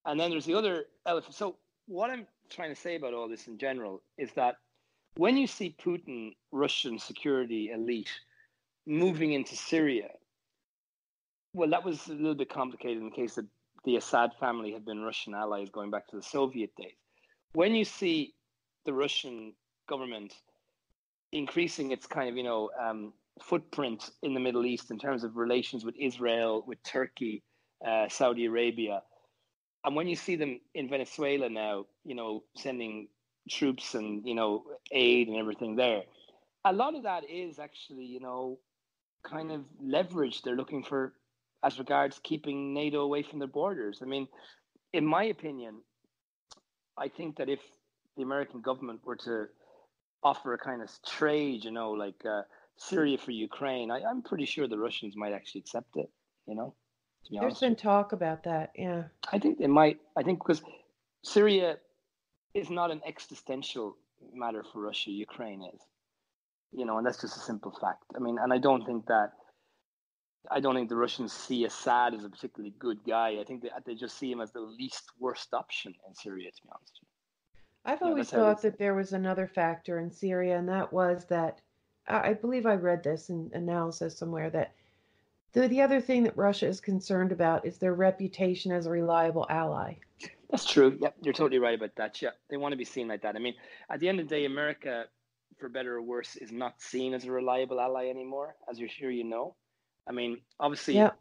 And then there's the other elephant. So what I'm trying to say about all this in general is that when you see Putin, Russian security elite, moving into Syria, well, that was a little bit complicated in the case that the Assad family had been Russian allies going back to the Soviet days. When you see the Russian government increasing its kind of, footprint in the Middle East in terms of relations with Israel, with Turkey, Saudi Arabia, and when you see them in Venezuela now, sending troops and, aid and everything there, a lot of that is actually, kind of leverage they're looking for as regards keeping NATO away from their borders. I mean, in my opinion, I think that if the American government were to offer a kind of trade, like Syria for Ukraine, I'm pretty sure the Russians might actually accept it, to be honest. There's been talk about that, yeah. I think they might. I think because Syria is not an existential matter for Russia, Ukraine is, and that's just a simple fact. I mean, and I don't think the Russians see Assad as a particularly good guy. I think they just see him as the least worst option in Syria, to be honest with you. I've always thought that there was another factor in Syria, and that was that, I believe I read this in analysis somewhere, that the other thing that Russia is concerned about is their reputation as a reliable ally. That's true. Yeah, you're totally right about that. Yeah, they want to be seen like that. I mean, at the end of the day, America, for better or worse, is not seen as a reliable ally anymore, as you're sure you know. I mean, obviously, yeah.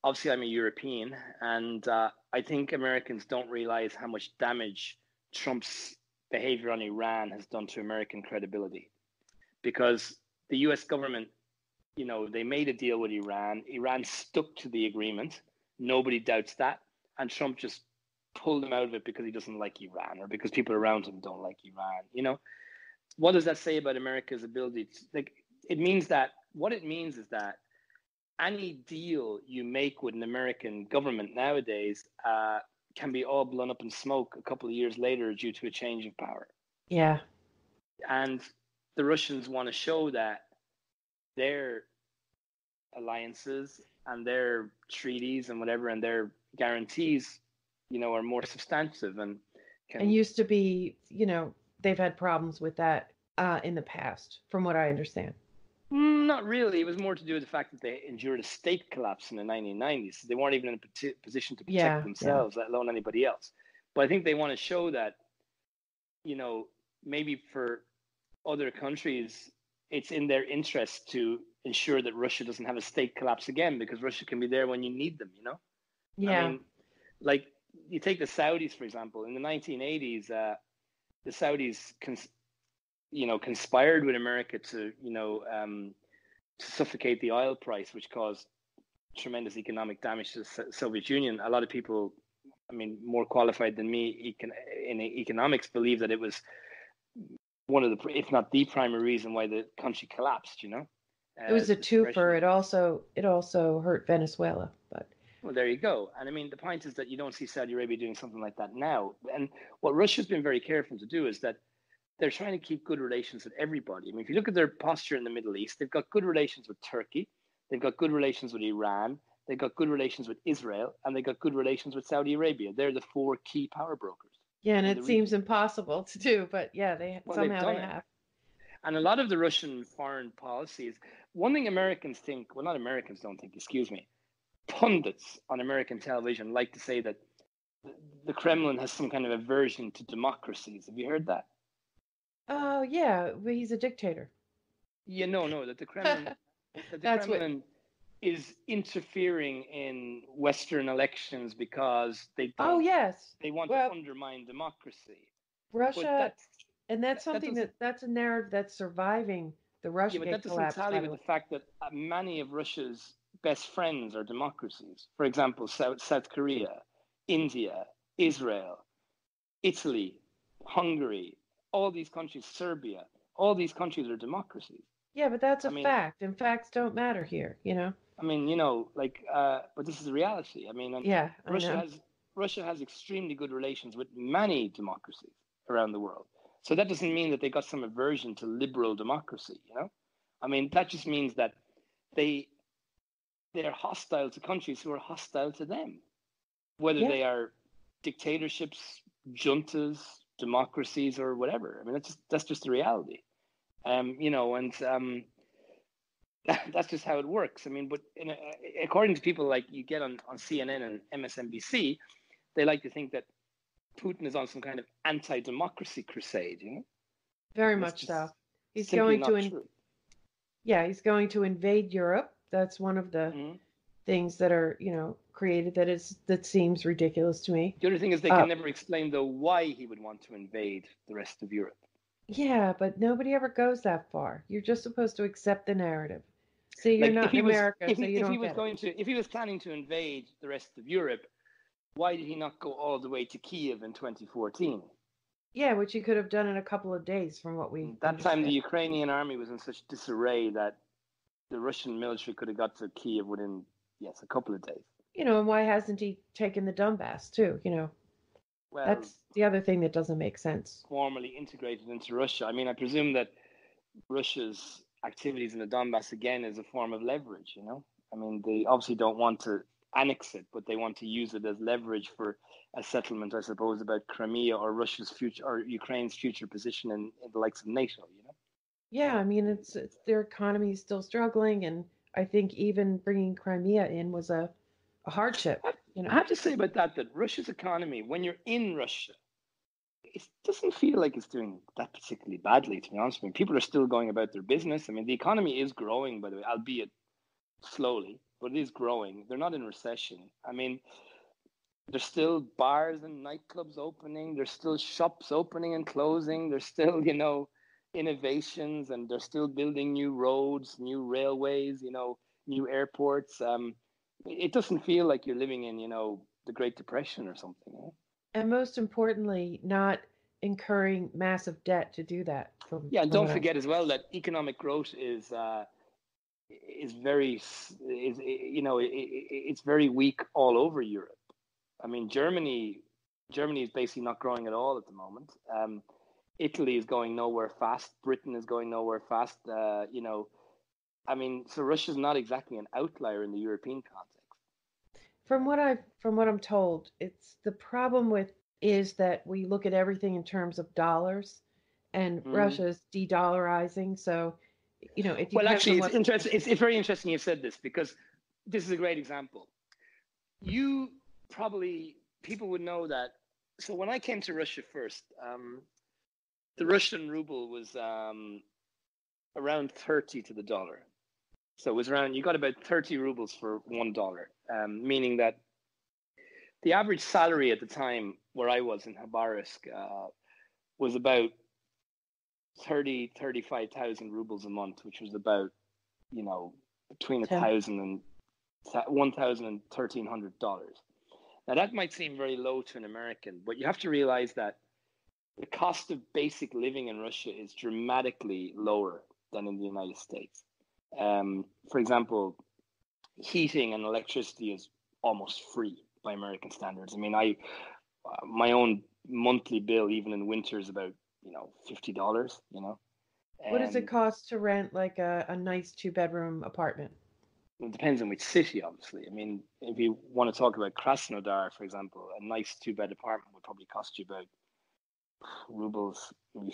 Obviously, I'm a European, and I think Americans don't realize how much damage Trump's behavior on Iran has done to American credibility. Because the US government, they made a deal with Iran. Iran stuck to the agreement. Nobody doubts that. And Trump just pulled him out of it because he doesn't like Iran or because people around him don't like Iran. What does that say about America's ability to, what it means is that any deal you make with an American government nowadays can be all blown up in smoke a couple of years later due to a change of power. Yeah. And the Russians want to show that their alliances and their treaties and whatever and their guarantees, are more substantive and used to be, they've had problems with that in the past, from what I understand. Not really. It was more to do with the fact that they endured a state collapse in the 1990s. So they weren't even in a position to protect themselves, let alone anybody else. But I think they want to show that, maybe for other countries, it's in their interest to ensure that Russia doesn't have a state collapse again, because Russia can be there when you need them, Yeah. I mean, like, you take the Saudis, for example. In the 1980s, the Saudis conspired with America to suffocate the oil price, which caused tremendous economic damage to the Soviet Union. A lot of people, more qualified than me in economics, believe that it was one of the, if not the primary reason why the country collapsed, It was a twofer. especially. It also hurt Venezuela, but Well, there you go. And I mean, the point is that you don't see Saudi Arabia doing something like that now. And what Russia's been very careful to do is that they're trying to keep good relations with everybody. I mean, if you look at their posture in the Middle East, they've got good relations with Turkey, they've got good relations with Iran, they've got good relations with Israel, and they've got good relations with Saudi Arabia. They're the four key power brokers yeah, and in it the seems region. impossible to do, but yeah, they Well, they've somehow they done it. have. And a lot of the Russian foreign policies, one thing Americans think, well, not Americans don't think, excuse me, pundits on American television like to say that the Kremlin has some kind of aversion to democracies. Have you heard that? Oh yeah, but he's a dictator. No, that the Kremlin that the That's what. Kremlin is interfering in Western elections because Oh yes. they want to Well, undermine democracy. But Russia, and that's that something doesn't that's a narrative that's surviving the yeah, but that Russiagate doesn't collapse, tally by the with way. the fact that many of Russia's best friends are democracies. For example, South Korea, India, Israel, Italy, Hungary, all these countries, Serbia, all these countries are democracies. Yeah, but that's a I mean, fact, and facts don't matter here, you know? but this is the reality. I mean, and Yeah, I Russia know. has Russia has extremely good relations with many democracies around the world. So that doesn't mean that they got some aversion to liberal democracy. I mean, that just means that they they're hostile to countries who are hostile to them, whether Yeah, they are dictatorships, juntas, democracies, or whatever. I mean, that's just the reality. And that's just how it works. I mean, but according to people like you get on CNN and MSNBC, they like to think that Putin is on some kind of anti-democracy crusade. very And that's much so. just He's simply going to not true. yeah, he's going to invade Europe. That's one of the Mhm. things that are, created that seems ridiculous to me. The other thing is they Uh can never explain though why he would want to invade the rest of Europe. yeah, but nobody ever goes that far. You're just supposed to accept the narrative. See, you're Like not in America, if so he you if he don't was get it. going to if he was planning to invade the rest of Europe, why did he not go all the way to Kiev in 2014? Yeah, which he could have done in a couple of days from what we That time the understand. Ukrainian army was in such disarray that the Russian military could have got to Kiev within, yes, a couple of days. And why hasn't he taken the Donbass too? Well, That's the other thing that doesn't make sense. formally integrated into Russia. I mean, I presume that Russia's activities in the Donbass again is a form of leverage. I mean, they obviously don't want to annex it, but they want to use it as leverage for a settlement, I suppose, about Crimea or Russia's future or Ukraine's future position in the likes of NATO. Yeah, I mean it's their economy is still struggling, and I think even bringing Crimea in was a hardship. I have to say about that Russia's economy, when you're in Russia, it doesn't feel like it's doing that particularly badly, to be honest with you. People are still going about their business. I mean, the economy is growing, by the way, albeit slowly, but it is growing. They're not in recession. I mean, there's still bars and nightclubs opening. There's still shops opening and closing. There's still, innovations, and they're still building new roads, new railways, new airports. It doesn't feel like you're living in, the Great Depression or something. And most importantly, not incurring massive debt to do that. From Yeah, and from don't what I forget as well that economic growth is very is it's very weak all over Europe. I mean, Germany is basically not growing at all at the moment. Italy is going nowhere fast. Britain is going nowhere fast. I mean, so Russia's not exactly an outlier in the European context. from what I'm told, it's the problem with is that we look at everything in terms of dollars, and Mm. Russia's de-dollarizing. So, it Well, depends actually, on it's what. interesting. It's very interesting you said this because this is a great example. You probably people would know that. So when I came to Russia first, the Russian ruble was around 30 to the dollar. So it was around, you got about 30 rubles for $1, meaning that the average salary at the time where I was in Khabarovsk was about 35,000 rubles a month, which was about, between a 10. thousand and $1,000 and $1,300. Now that might seem very low to an American, but you have to realize that the cost of basic living in Russia is dramatically lower than in the United States. For example, heating and electricity is almost free by American standards. I mean, my own monthly bill, even in winter, is about $50. What does it Um, cost to rent like a nice two-bedroom apartment? it depends on which city, obviously. I mean, if you want to talk about Krasnodar, for example, a nice two-bed apartment would probably cost you about rubles, maybe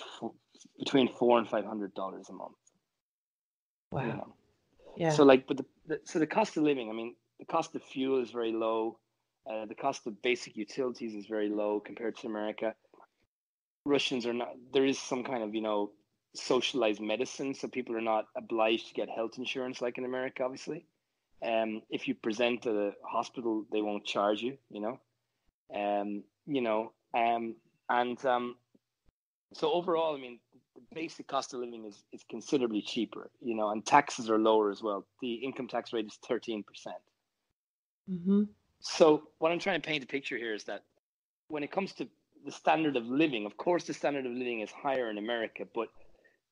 between $400 and $500 a month. Wow. So Yeah. like, but the cost of living, I mean, the cost of fuel is very low. The cost of basic utilities is very low compared to America. Russians are not, there is some kind of, socialized medicine. So people are not obliged to get health insurance like in America, obviously. If you present to the hospital, they won't charge you, um, you know, um, and so overall, I mean, the basic cost of living is considerably cheaper, and taxes are lower as well. The income tax rate is 13%. Mm-hmm. So what I'm trying to paint a picture here is that when it comes to the standard of living, of course, the standard of living is higher in America, but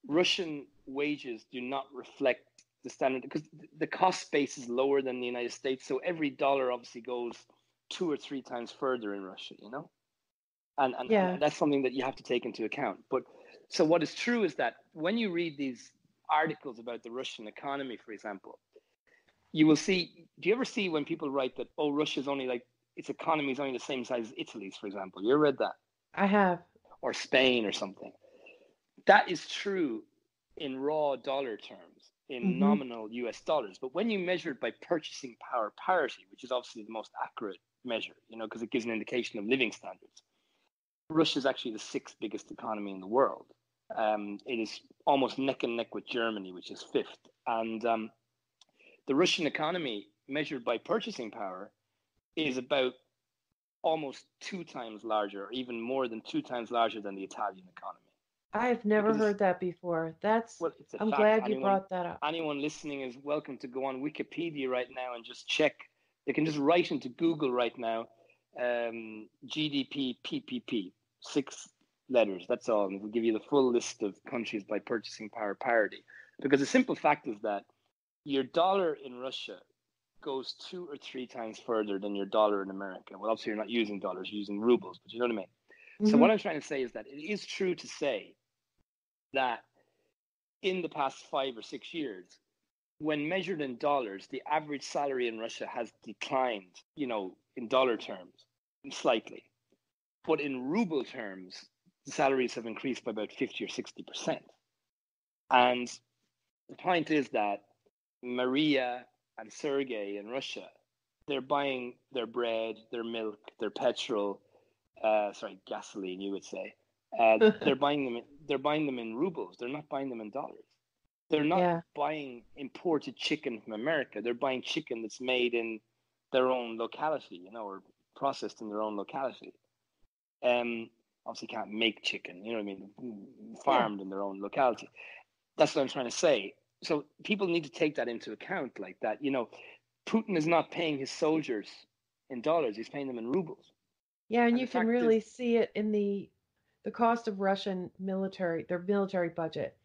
Russian wages do not reflect the standard because the cost base is lower than the United States. So every dollar obviously goes 2 or 3 times further in Russia, and Yeah. that's something that you have to take into account. But so what is true is that when you read these articles about the Russian economy, for example, you will see. Do you ever see when people write that, oh, Russia's only like its economy is only the same size as Italy's, for example? You ever read that? I have. Or Spain or something? That is true in raw dollar terms, in Mm-hmm. nominal US dollars. But when you measure it by purchasing power parity, which is obviously the most accurate measure, because it gives an indication of living standards, Russia is actually the sixth biggest economy in the world. It is almost neck and neck with Germany, which is fifth. And the Russian economy, measured by purchasing power, is about almost 2 times larger, or even more than 2 times larger than the Italian economy. I've never Because heard that before. it's a I'm fact. glad you brought that up. Anyone listening is welcome to go on Wikipedia right now and just check. They can just write into Google right now, GDP PPP, 6 letters. That's all, and it will give you the full list of countries by purchasing power parity. Because the simple fact is that your dollar in Russia goes 2 or 3 times further than your dollar in America. Well, obviously, you're not using dollars, you're using rubles, but you know what I mean? So, Mm-hmm. what I'm trying to say is that it is true to say that in the past 5 or 6 years, when measured in dollars, the average salary in Russia has declined, in dollar terms, slightly. But in ruble terms, the salaries have increased by about 50 or 60%. And the point is that Maria and Sergey in Russia, they're buying their bread, their milk, their petrol, gasoline, you would say. They're buying them in rubles. They're not buying them in dollars. They're not Yeah. buying imported chicken from America. They're buying chicken that's made in their own locality, or processed in their own locality. Obviously can't make chicken, you know what I mean? Yeah. Farmed in their own locality. That's what I'm trying to say. So people need to take that into account, like that. Putin is not paying his soldiers in dollars; he's paying them in rubles. Yeah, and And you the can fact is, really see it in the cost of Russian military, their military budget.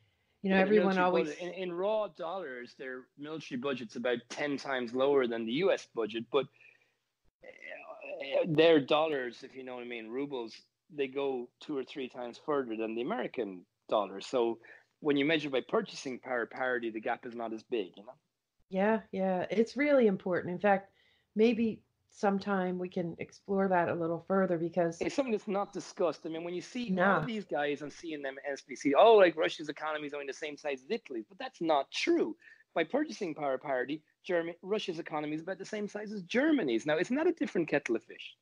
yeah, the Everyone military budget always, in raw dollars, their military budget's about 10 times lower than the U.S. budget, but their dollars, if you know what I mean, rubles, they go 2 or 3 times further than the American dollar. So when you measure by purchasing power parity, the gap is not as big. yeah, it's really important. In fact, maybe sometime we can explore that a little further because, It's something that's not discussed. I mean, when you see all nah, these guys on CNN, SBC, oh, like Russia's economy is only the same size as Italy's, but that's not true. By purchasing power parity, Russia's economy is about the same size as Germany's. Now, it's not a different kettle of fish.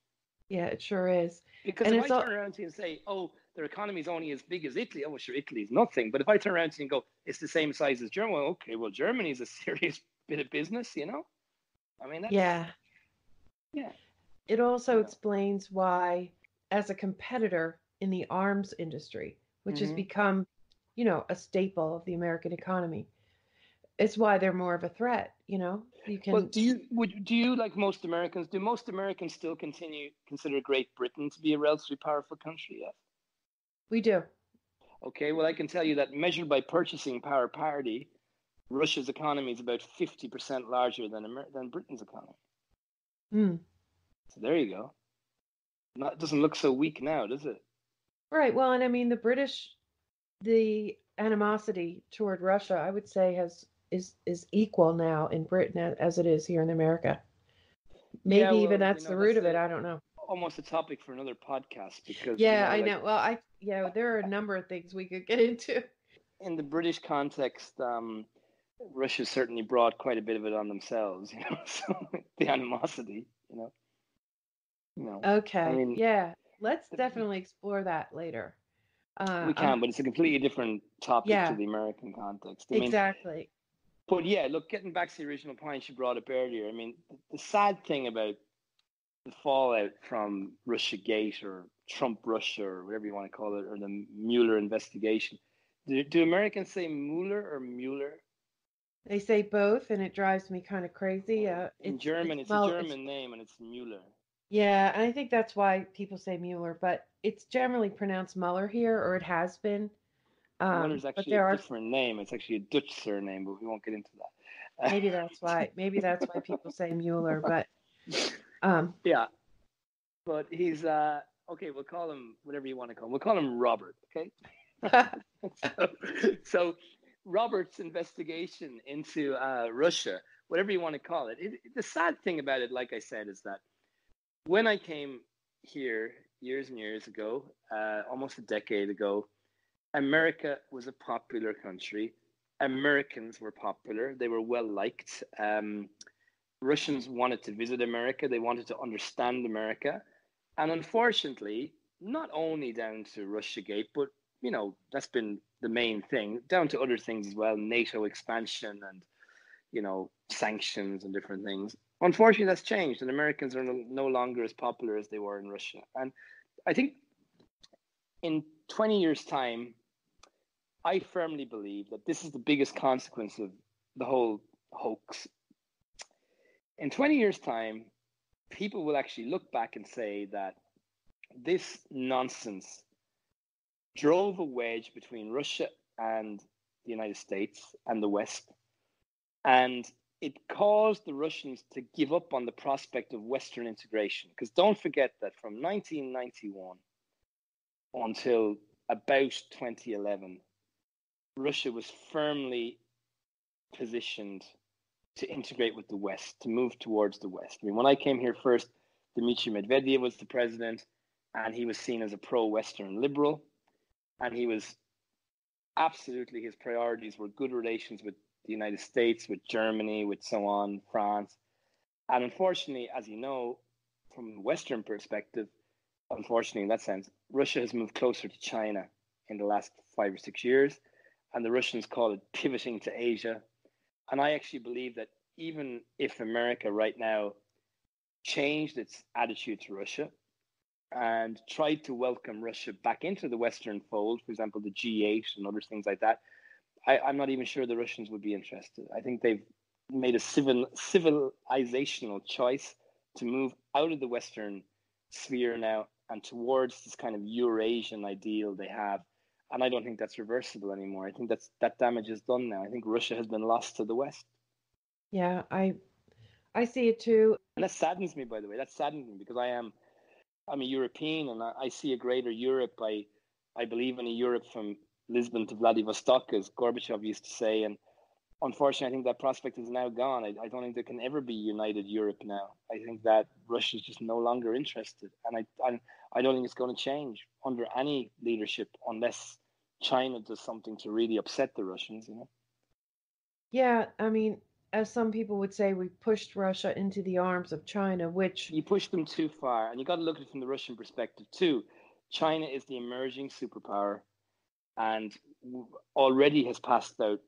yeah, it sure is. Because And if it's I all, turn around to you and say, oh, their economy is only as big as Italy, oh, well, sure, Italy's nothing. But if I turn around to you and go, it's the same size as Germany, well, okay, well, Germany's a serious bit of business. I mean, that's, yeah, yeah, it also you know. explains why, as a competitor in the arms industry, which has hmm become, a staple of the American economy, it's why they're more of a threat. You Well, can, do you like most Americans? Do most Americans still consider Great Britain to be a relatively powerful country? Yes. we do. Okay. Well, I can tell you that measured by purchasing power parity, Russia's economy is about 50% larger than Britain's economy. Hmm. So there you go. It doesn't look so weak now, does it? Right. Well, and I mean, the animosity toward Russia, I would say, is equal now in Britain as it is here in America. Yeah, Maybe even well, that's the root of it. I don't know. almost a topic for another podcast because, Yeah, I like know. Well, there are a number of things we could get into. in the British context, Russia certainly brought quite a bit of it on themselves, so the animosity, I Okay. mean, Yeah. Let's definitely explore that later. we I'm can, but it's a completely different topic to Yeah, the American context. I mean, exactly. but yeah, look, getting back to the original point you brought up earlier, I mean, the sad thing about the fallout from Russiagate or Trump Russia or whatever you want to call it, or the Mueller investigation. Do Americans say Mueller or Mueller? They say both, and it drives me kind of crazy. In It's German, it's a Mueller. It's German name and it's Mueller. Yeah, and I think that's why people say Mueller, but it's generally pronounced Mueller here, or it has been. Muller's But actually a there are different name. It's actually a Dutch surname, but we won't get into that. maybe that's why. Maybe that's why people say Mueller. But um, Yeah, but he's okay. We'll call him whatever you want to call him. We'll call him Robert. Okay. so Robert's investigation into Russia, whatever you want to call it, the sad thing about it, like I said, is that when I came here years and years ago, almost a decade ago, America was a popular country. Americans were popular. They were well liked. Russians wanted to visit America. They wanted to understand America. And unfortunately, not only down to Russiagate, but that's been the main thing, down to other things as well, NATO expansion and sanctions and different things. Unfortunately, that's changed, and Americans are no longer as popular as they were in Russia. And I think in 20 years' time, I firmly believe that this is the biggest consequence of the whole hoax. In 20 years' time, people will actually look back and say that this nonsense drove a wedge between Russia and the United States and the West. And it caused the Russians to give up on the prospect of Western integration. Because don't forget that from 1991 until about 2011, Russia was firmly positioned to integrate with the West, to move towards the West. I mean, when I came here first, Dmitry Medvedev was the president, and he was seen as a pro-Western liberal. And he was absolutely, his priorities were good relations with the United States, with Germany, with so on, France. And unfortunately, as you know, from a Western perspective, unfortunately in that sense, Russia has moved closer to China in the last 5 or 6 years. And the Russians call it pivoting to Asia. And I actually believe that even if America right now changed its attitude to Russia and tried to welcome Russia back into the Western fold, for example, the G8 and other things like that, I'm not even sure the Russians would be interested. I think they've made a civilizational choice to move out of the Western sphere now and towards this kind of Eurasian ideal they have. And I don't think that's reversible anymore. I think that damage is done now. I think Russia has been lost to the West. Yeah, I see it too. And that saddens me, by the way. That saddens me because I'm a European and I see a greater Europe. I believe in a Europe from Lisbon to Vladivostok, as Gorbachev used to say. And unfortunately, I think that prospect is now gone. I don't think there can ever be united Europe now. I think that Russia is just no longer interested. And I don't think it's going to change under any leadership unless China does something to really upset the Russians, Yeah, I mean, as some people would say, we pushed Russia into the arms of China, which You push them too far, and you got to look at it from the Russian perspective too. China is the emerging superpower, and already has passed out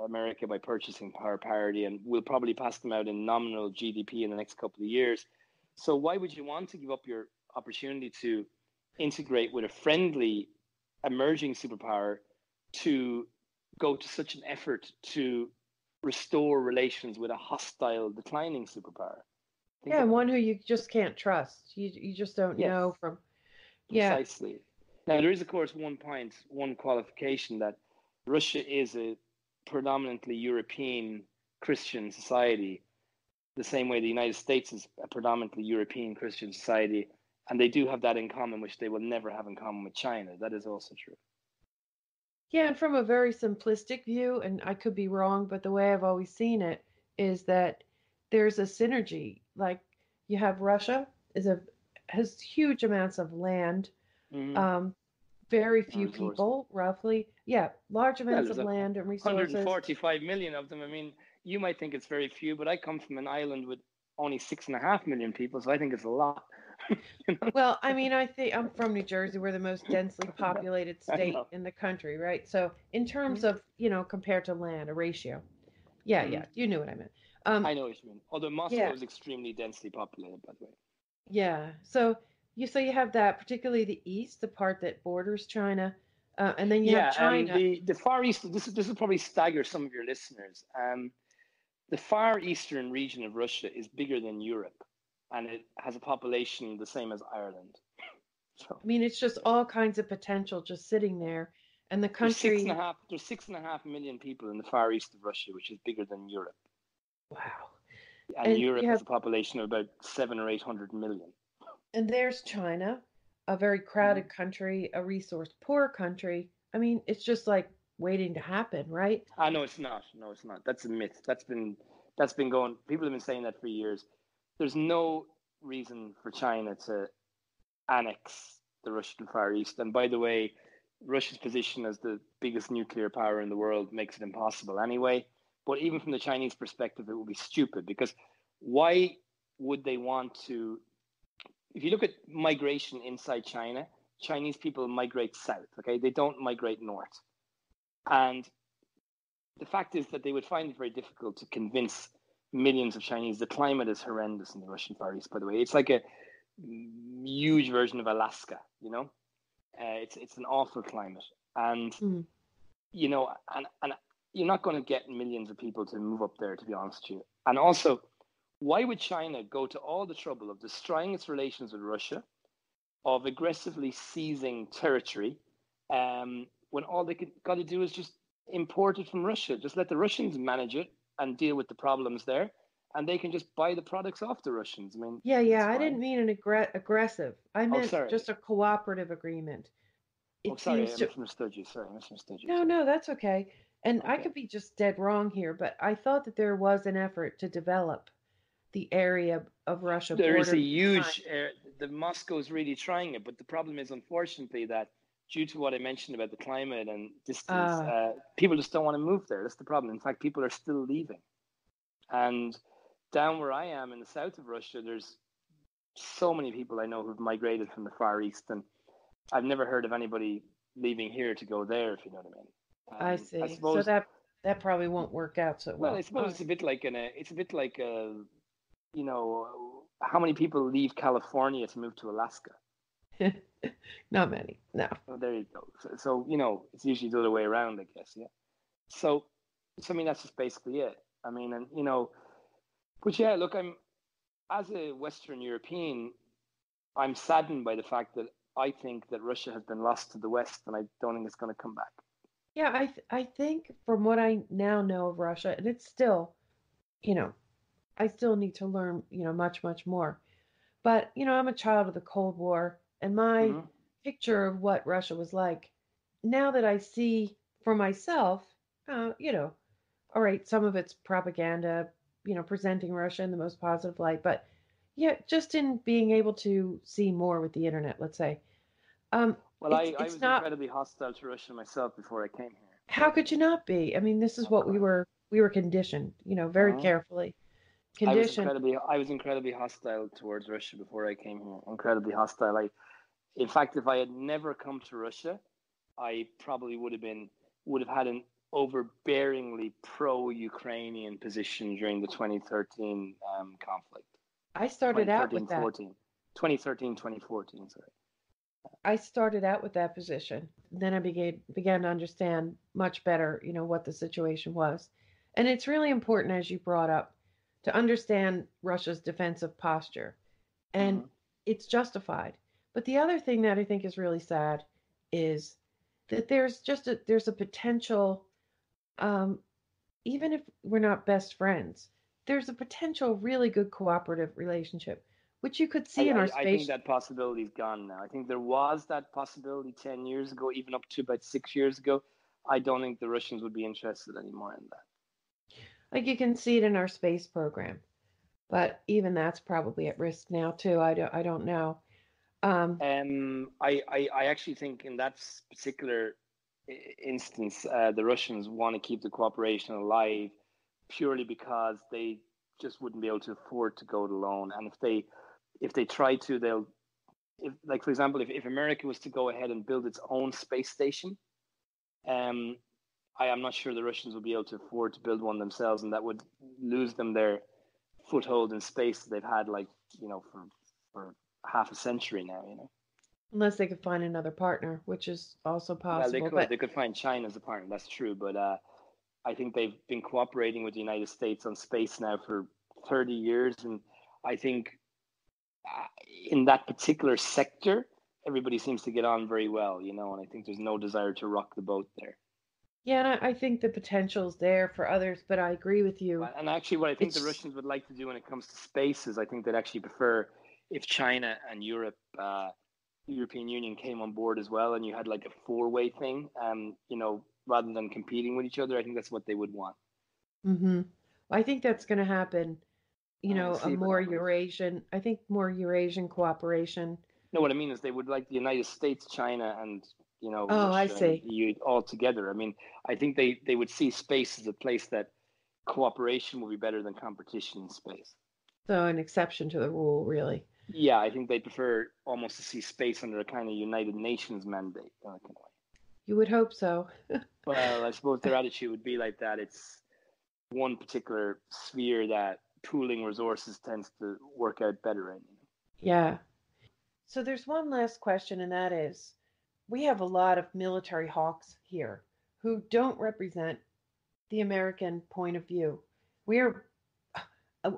America by purchasing power parity, and will probably pass them out in nominal GDP in the next couple of years. So why would you want to give up your opportunity to integrate with a friendly emerging superpower to go to such an effort to restore relations with a hostile declining superpower? Think yeah, about one it. who you just can't trust. You just don't Yes, know from yeah. precisely. Now, there is, of course, one qualification that Russia is a predominantly European Christian society, the same way the United States is a predominantly European Christian society, and they do have that in common, which they will never have in common with China. That is also true. Yeah, and from a very simplistic view, and I could be wrong, but the way I've always seen it is that there's a synergy. Like you have Russia has huge amounts of land, Mm-hmm. um, very few Resources. people, roughly. Yeah, large Well, amounts there's of land and resources. 145 million of them. I mean, you might think it's very few, but I come from an island with only 6.5 million people, so I think it's a lot. Well, I mean, I think I'm from New Jersey. We're the most densely populated I state know. in the country, right? So, in terms of, compared to land, a ratio. Yeah, Mm-hmm. yeah, you knew what I meant. I know what you mean. Although Moscow Yeah, is extremely densely populated, by the way. yeah. So you have that, particularly the east, the part that borders China, and then you have Yeah, China. the Far East. This will probably stagger some of your listeners. The Far Eastern region of Russia is bigger than Europe, and it has a population the same as Ireland. So I mean, it's just all kinds of potential just sitting there, and the there's six and a country. half. There's 6.5 million people in the Far East of Russia, which is bigger than Europe. Wow. And And Europe you has have, a population of about 700 or 800 million. and there's China, a very Mm-hmm. crowded country, a resource poor country. I mean, it's just like waiting to happen, right? No, it's not. No, it's not. That's a myth. That's been going. People have been saying that for years. There's no reason for China to annex the Russian Far East. And by the way, Russia's position as the biggest nuclear power in the world makes it impossible anyway. But even from the Chinese perspective, it would be stupid because why would they want to? If you look at migration inside China, Chinese people migrate south. Okay, they don't migrate north. And the fact is that they would find it very difficult to convince millions of Chinese. The climate is horrendous in the Russian Far East, by the way. It's like a huge version of Alaska, it's an awful climate. And, Mm. and you're not going to get millions of people to move up there, to be honest with you. And also, why would China go to all the trouble of destroying its relations with Russia, of aggressively seizing territory, when all they got to do is just import it from Russia? Just let the Russians manage it and deal with the problems there, and they can just buy the products off the Russians. I mean, Yeah, that's yeah. I didn't fine. mean an aggressive. I Oh, meant sorry. just a cooperative agreement. Oh, It sorry. seems I to. misunderstood you. Sorry, I misunderstood you. No, Sorry. no, that's okay. And I Okay. could be just dead wrong here, but I thought that there was an effort to develop the area of Russia There is a bordering China. huge. The Moscow is really trying it, but the problem is, unfortunately, that due to what I mentioned about the climate and distance, Uh, people just don't want to move there. That's the problem. In fact, people are still leaving. And down where I am in the south of Russia, there's so many people I know who've migrated from the Far East, and I've never heard of anybody leaving here to go there, if you know what I I mean. I see. So suppose. that probably won't work out so Well, I well. All suppose it's a bit like how many people leave California to move to Alaska? right. Not many. No. Oh, there you go. So it's usually the other way around, I guess. Yeah. So I mean, that's just basically it. I mean, and but yeah, look, as a Western European, I'm saddened by the fact that I think that Russia has been lost to the West, and I don't think it's going to come back. Yeah, I think from what I now know of Russia, and it's still, you know, I still need to learn, much, much more. But, I'm a child of the Cold War, and my Mm-hmm. picture of what Russia was like, now that I see for myself, all right, some of it's propaganda, presenting Russia in the most positive light, but yeah, just in being able to see more with the internet, let's say. Well, It's I it's was not. incredibly hostile to Russia myself before I came here. How could you not be? I mean, this is Of what we course. were we were conditioned, very Uh-huh. carefully conditioned. I was incredibly hostile towards Russia before I came here. Incredibly hostile. In fact, if I had never come to Russia, I probably would have had an overbearingly pro-Ukrainian position during the 2013 conflict. I started out with that. 2013, 2014, sorry. I started out with that position. Then I began to understand much better, what the situation was. And it's really important, as you brought up, to understand Russia's defensive posture. And Mm-hmm. it's justified. But the other thing that I think is really sad is that there's a potential, um, even if we're not best friends, there's a potential really good cooperative relationship, which you could see in our I think space. that possibility's gone now. I think there was that possibility 10 years ago, even up to about 6 years ago. I don't think the Russians would be interested anymore in that. Like you can see it in our space program, but even that's probably at risk now too. I don't know. Um, I actually think in that particular instance, the Russians want to keep the cooperation alive purely because they just wouldn't be able to afford to go it alone. And if they try to, they'll, if, like for example, if America was to go ahead and build its own space station, um, I am not sure the Russians would be able to afford to build one themselves, and that would lose them their foothold in space that they've had, like, for half a century now. unless they could find another partner, which is also Well, possible. But they could find China as a partner. That's true, but I think they've been cooperating with the United States on space now for 30 years, and I think uh, in that particular sector, everybody seems to get on very well, and I think there's no desire to rock the boat there. yeah, and I think the potential's there for others. But I agree with you. And actually, what I think the It's Russians would like to do when it comes to space is I think they'd actually prefer if China and European Union came on board as well, and you had like a four-way thing, rather than competing with each other. I think that's what they would want. hmm I think that's going to happen. We'll A see if it more happens. Eurasian. I think more Eurasian cooperation. No, what I mean is they would like the United States, China, and Oh, I Russia and see. the EU all together. I mean, I think they would see space as a place that cooperation will be better than competition in space. So an exception to the rule, really. Yeah, I think they prefer almost to see space under a kind of United Nations mandate, kind of way. You would hope so. Well, I suppose their attitude would be like that. It's one particular sphere that pooling resources tends to work out better in. Yeah. So there's one last question, and that is we have a lot of military hawks here who don't represent the American point of view. We're,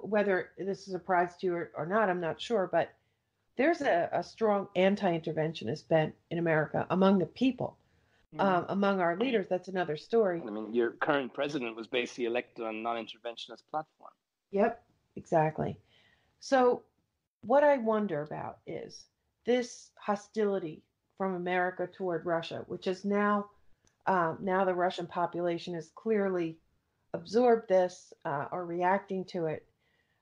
whether this is a surprise to you or not, I'm not sure, but there's a strong anti interventionist bent in America among the people. Mm-hmm. Among our leaders, that's another story. I mean, your current president was basically elected on a non-interventionist platform. Yep, exactly. So, what I wonder about is this hostility from America toward Russia, which is now the Russian population has clearly absorbed this or reacting to it.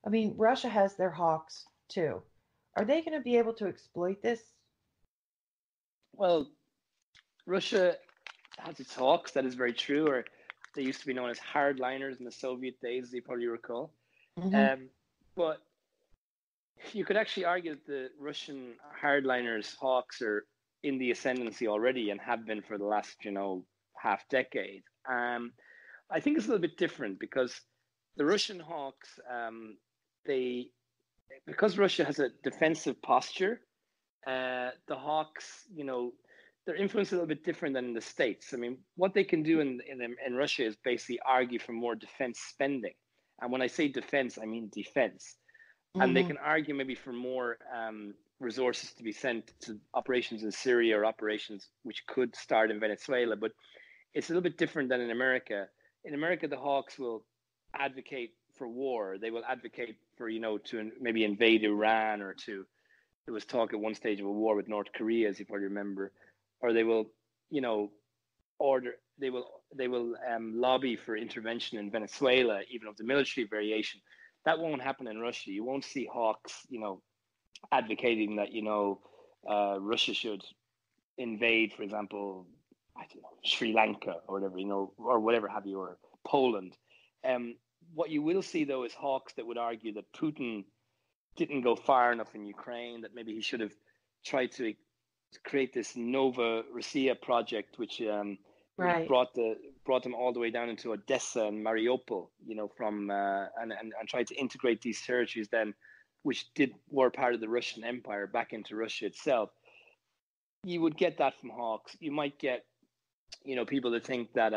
I mean, Russia has their hawks too. Are they going to be able to exploit this? Well, Russia has its hawks, that is very true, or they used to be known as hardliners in the Soviet days, as you probably recall. Mm-hmm. But you could actually argue that the Russian hardliners, hawks, are in the ascendancy already and have been for the last, half decade. I think it's a little bit different because the Russian hawks, they because Russia has a defensive posture, the hawks, their influence is a little bit different than in the States. I mean, what they can do in Russia is basically argue for more defense spending. And when I say defense, I mean defense. And they Mm-hmm. can argue maybe for more resources to be sent to operations in Syria or operations which could start in Venezuela. But it's a little bit different than in America. In America, the Hawks will advocate for war. They will advocate for, to maybe invade Iran or to, there was talk at one stage of a war with North Korea, as you probably remember, or they will, order, they will lobby for intervention in Venezuela, even of the military variation. That won't happen in Russia. You won't see hawks, advocating that, Russia should invade, for example, I don't know, Sri Lanka or whatever, or whatever have you, or Poland. What you will see, though, is hawks that would argue that Putin didn't go far enough in Ukraine, that maybe he should have tried to create this Nova Russia project, which would have Right. brought them all the way down into Odessa and Mariupol, from and tried to integrate these territories then, which were part of the Russian Empire, back into Russia itself. You would get that from hawks. You might get, people that think that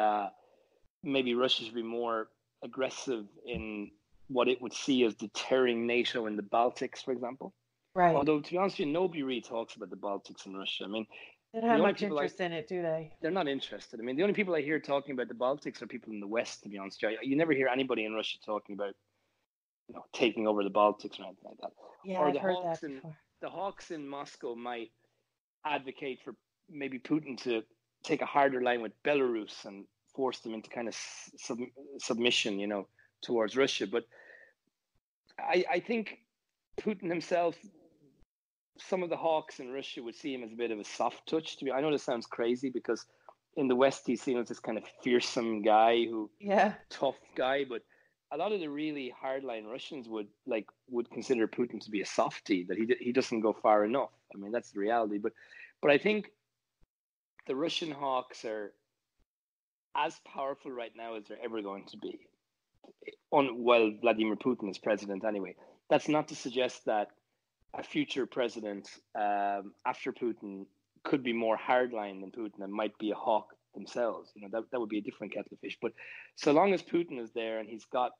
maybe Russia should be more aggressive in what it would see as deterring NATO in the Baltics, for example. Right. Although, to be honest with you, nobody really talks about the Baltics in Russia. I mean, They don't have much interest in it, do they? They're not interested. I mean, the only people I hear talking about the Baltics are people in the West, to be honest. You never hear anybody in Russia talking about, taking over the Baltics or anything like that. Yeah, or I've heard that before. The hawks in Moscow might advocate for maybe Putin to take a harder line with Belarus and force them into kind of submission, towards Russia. But I think Putin himself, some of the hawks in Russia would see him as a bit of a soft touch. I know this sounds crazy because in the West he's seen as this kind of fearsome guy tough guy, but a lot of the really hardline Russians would consider Putin to be a softie, that he doesn't go far enough. I mean, that's the reality. But I think the Russian hawks are as powerful right now as they're ever going to be, while Vladimir Putin is president anyway. That's not to suggest that a future president after Putin could be more hardline than Putin and might be a hawk themselves. That would be a different kettle of fish. But so long as Putin is there and he's got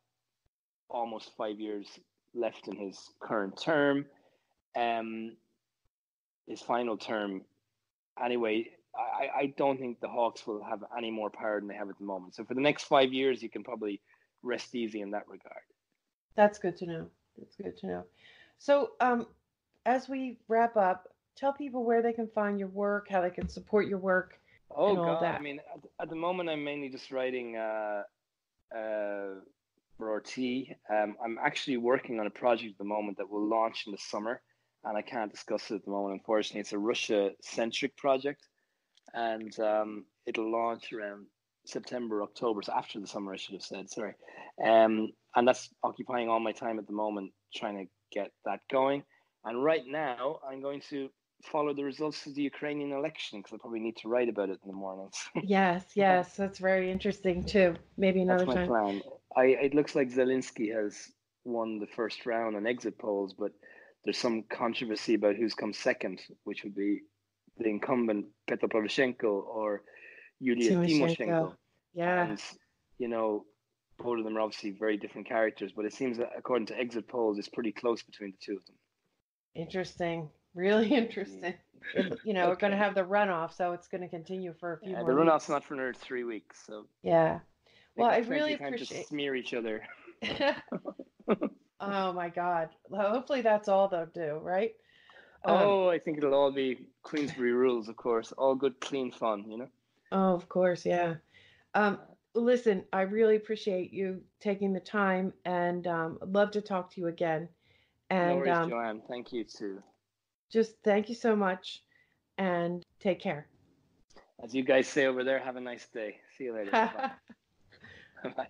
almost 5 years left in his current term, his final term anyway, I don't think the Hawks will have any more power than they have at the moment. So for the next 5 years, you can probably rest easy in that regard. That's good to know. So as we wrap up, tell people where they can find your work, how they can support your work. Oh, God. That. I mean, at the moment, I'm mainly just writing for RT. I'm actually working on a project at the moment that will launch in the summer, and I can't discuss it at the moment, unfortunately. It's a Russia-centric project, and it'll launch around September, October, so after the summer, I should have said, sorry. And that's occupying all my time at the moment, trying to get that going. And right now, I'm going to follow the results of the Ukrainian election because I probably need to write about it in the mornings. Yes, that's very interesting too. Maybe another time. That's my plan. It looks like Zelensky has won the first round on exit polls, but there's some controversy about who's come second, which would be the incumbent Petro Poroshenko or Yulia Tymoshenko. Yeah. And, both of them are obviously very different characters, but it seems that according to exit polls, it's pretty close between the two of them. Interesting. Really interesting. We're going to have the runoff, so it's going to continue for a few more weeks. The runoff's weeks. not for another 3 weeks, so. Yeah. Well, I really appreciate to smear each other. Oh my God. Well, hopefully that's all they'll do, right? I think it'll all be Queensberry rules, of course. All good, clean fun, Oh, of course, yeah. Listen, I really appreciate you taking the time, and I'd love to talk to you again. And, no worries, Joanne. Thank you too. Just thank you so much, and take care. As you guys say over there, have a nice day. See you later. Bye. Bye.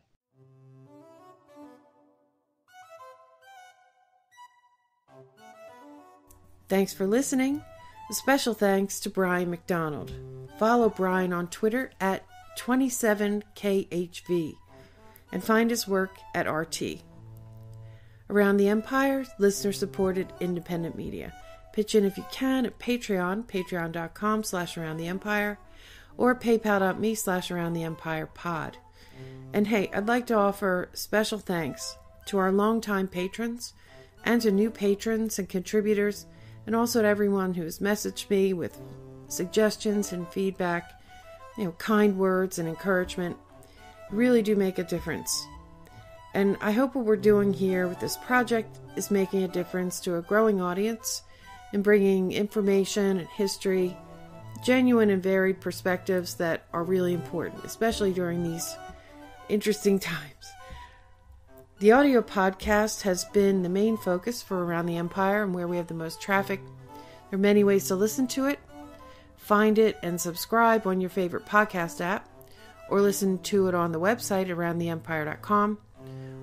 Thanks for listening. A special thanks to Bryan MacDonald. Follow Bryan on Twitter at 27KHV and find his work at RT. Around the Empire, listener-supported independent media. Pitch in if you can at Patreon, patreon.com/aroundtheempire, or paypal.me/aroundtheempirepod. And hey, I'd like to offer special thanks to our longtime patrons and to new patrons and contributors, and also to everyone who has messaged me with suggestions and feedback, kind words and encouragement. Really do make a difference. And I hope what we're doing here with this project is making a difference to a growing audience and bringing information and history, genuine and varied perspectives that are really important, especially during these interesting times. The audio podcast has been the main focus for Around the Empire and where we have the most traffic. There are many ways to listen to it. Find it and subscribe on your favorite podcast app, or listen to it on the website aroundtheempire.com,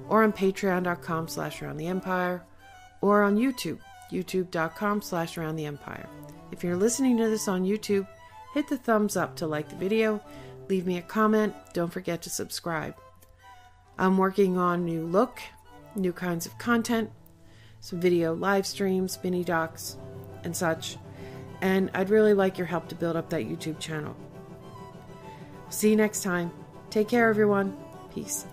or on patreon.com/aroundtheempire, or on YouTube, youtube.com/aroundtheempire. If you're listening to this on YouTube, hit the thumbs up to like the video, leave me a comment, don't forget to subscribe. I'm working on new look, new kinds of content, some video live streams, mini docs, and such. And I'd really like your help to build up that YouTube channel. See you next time. Take care, everyone. Peace.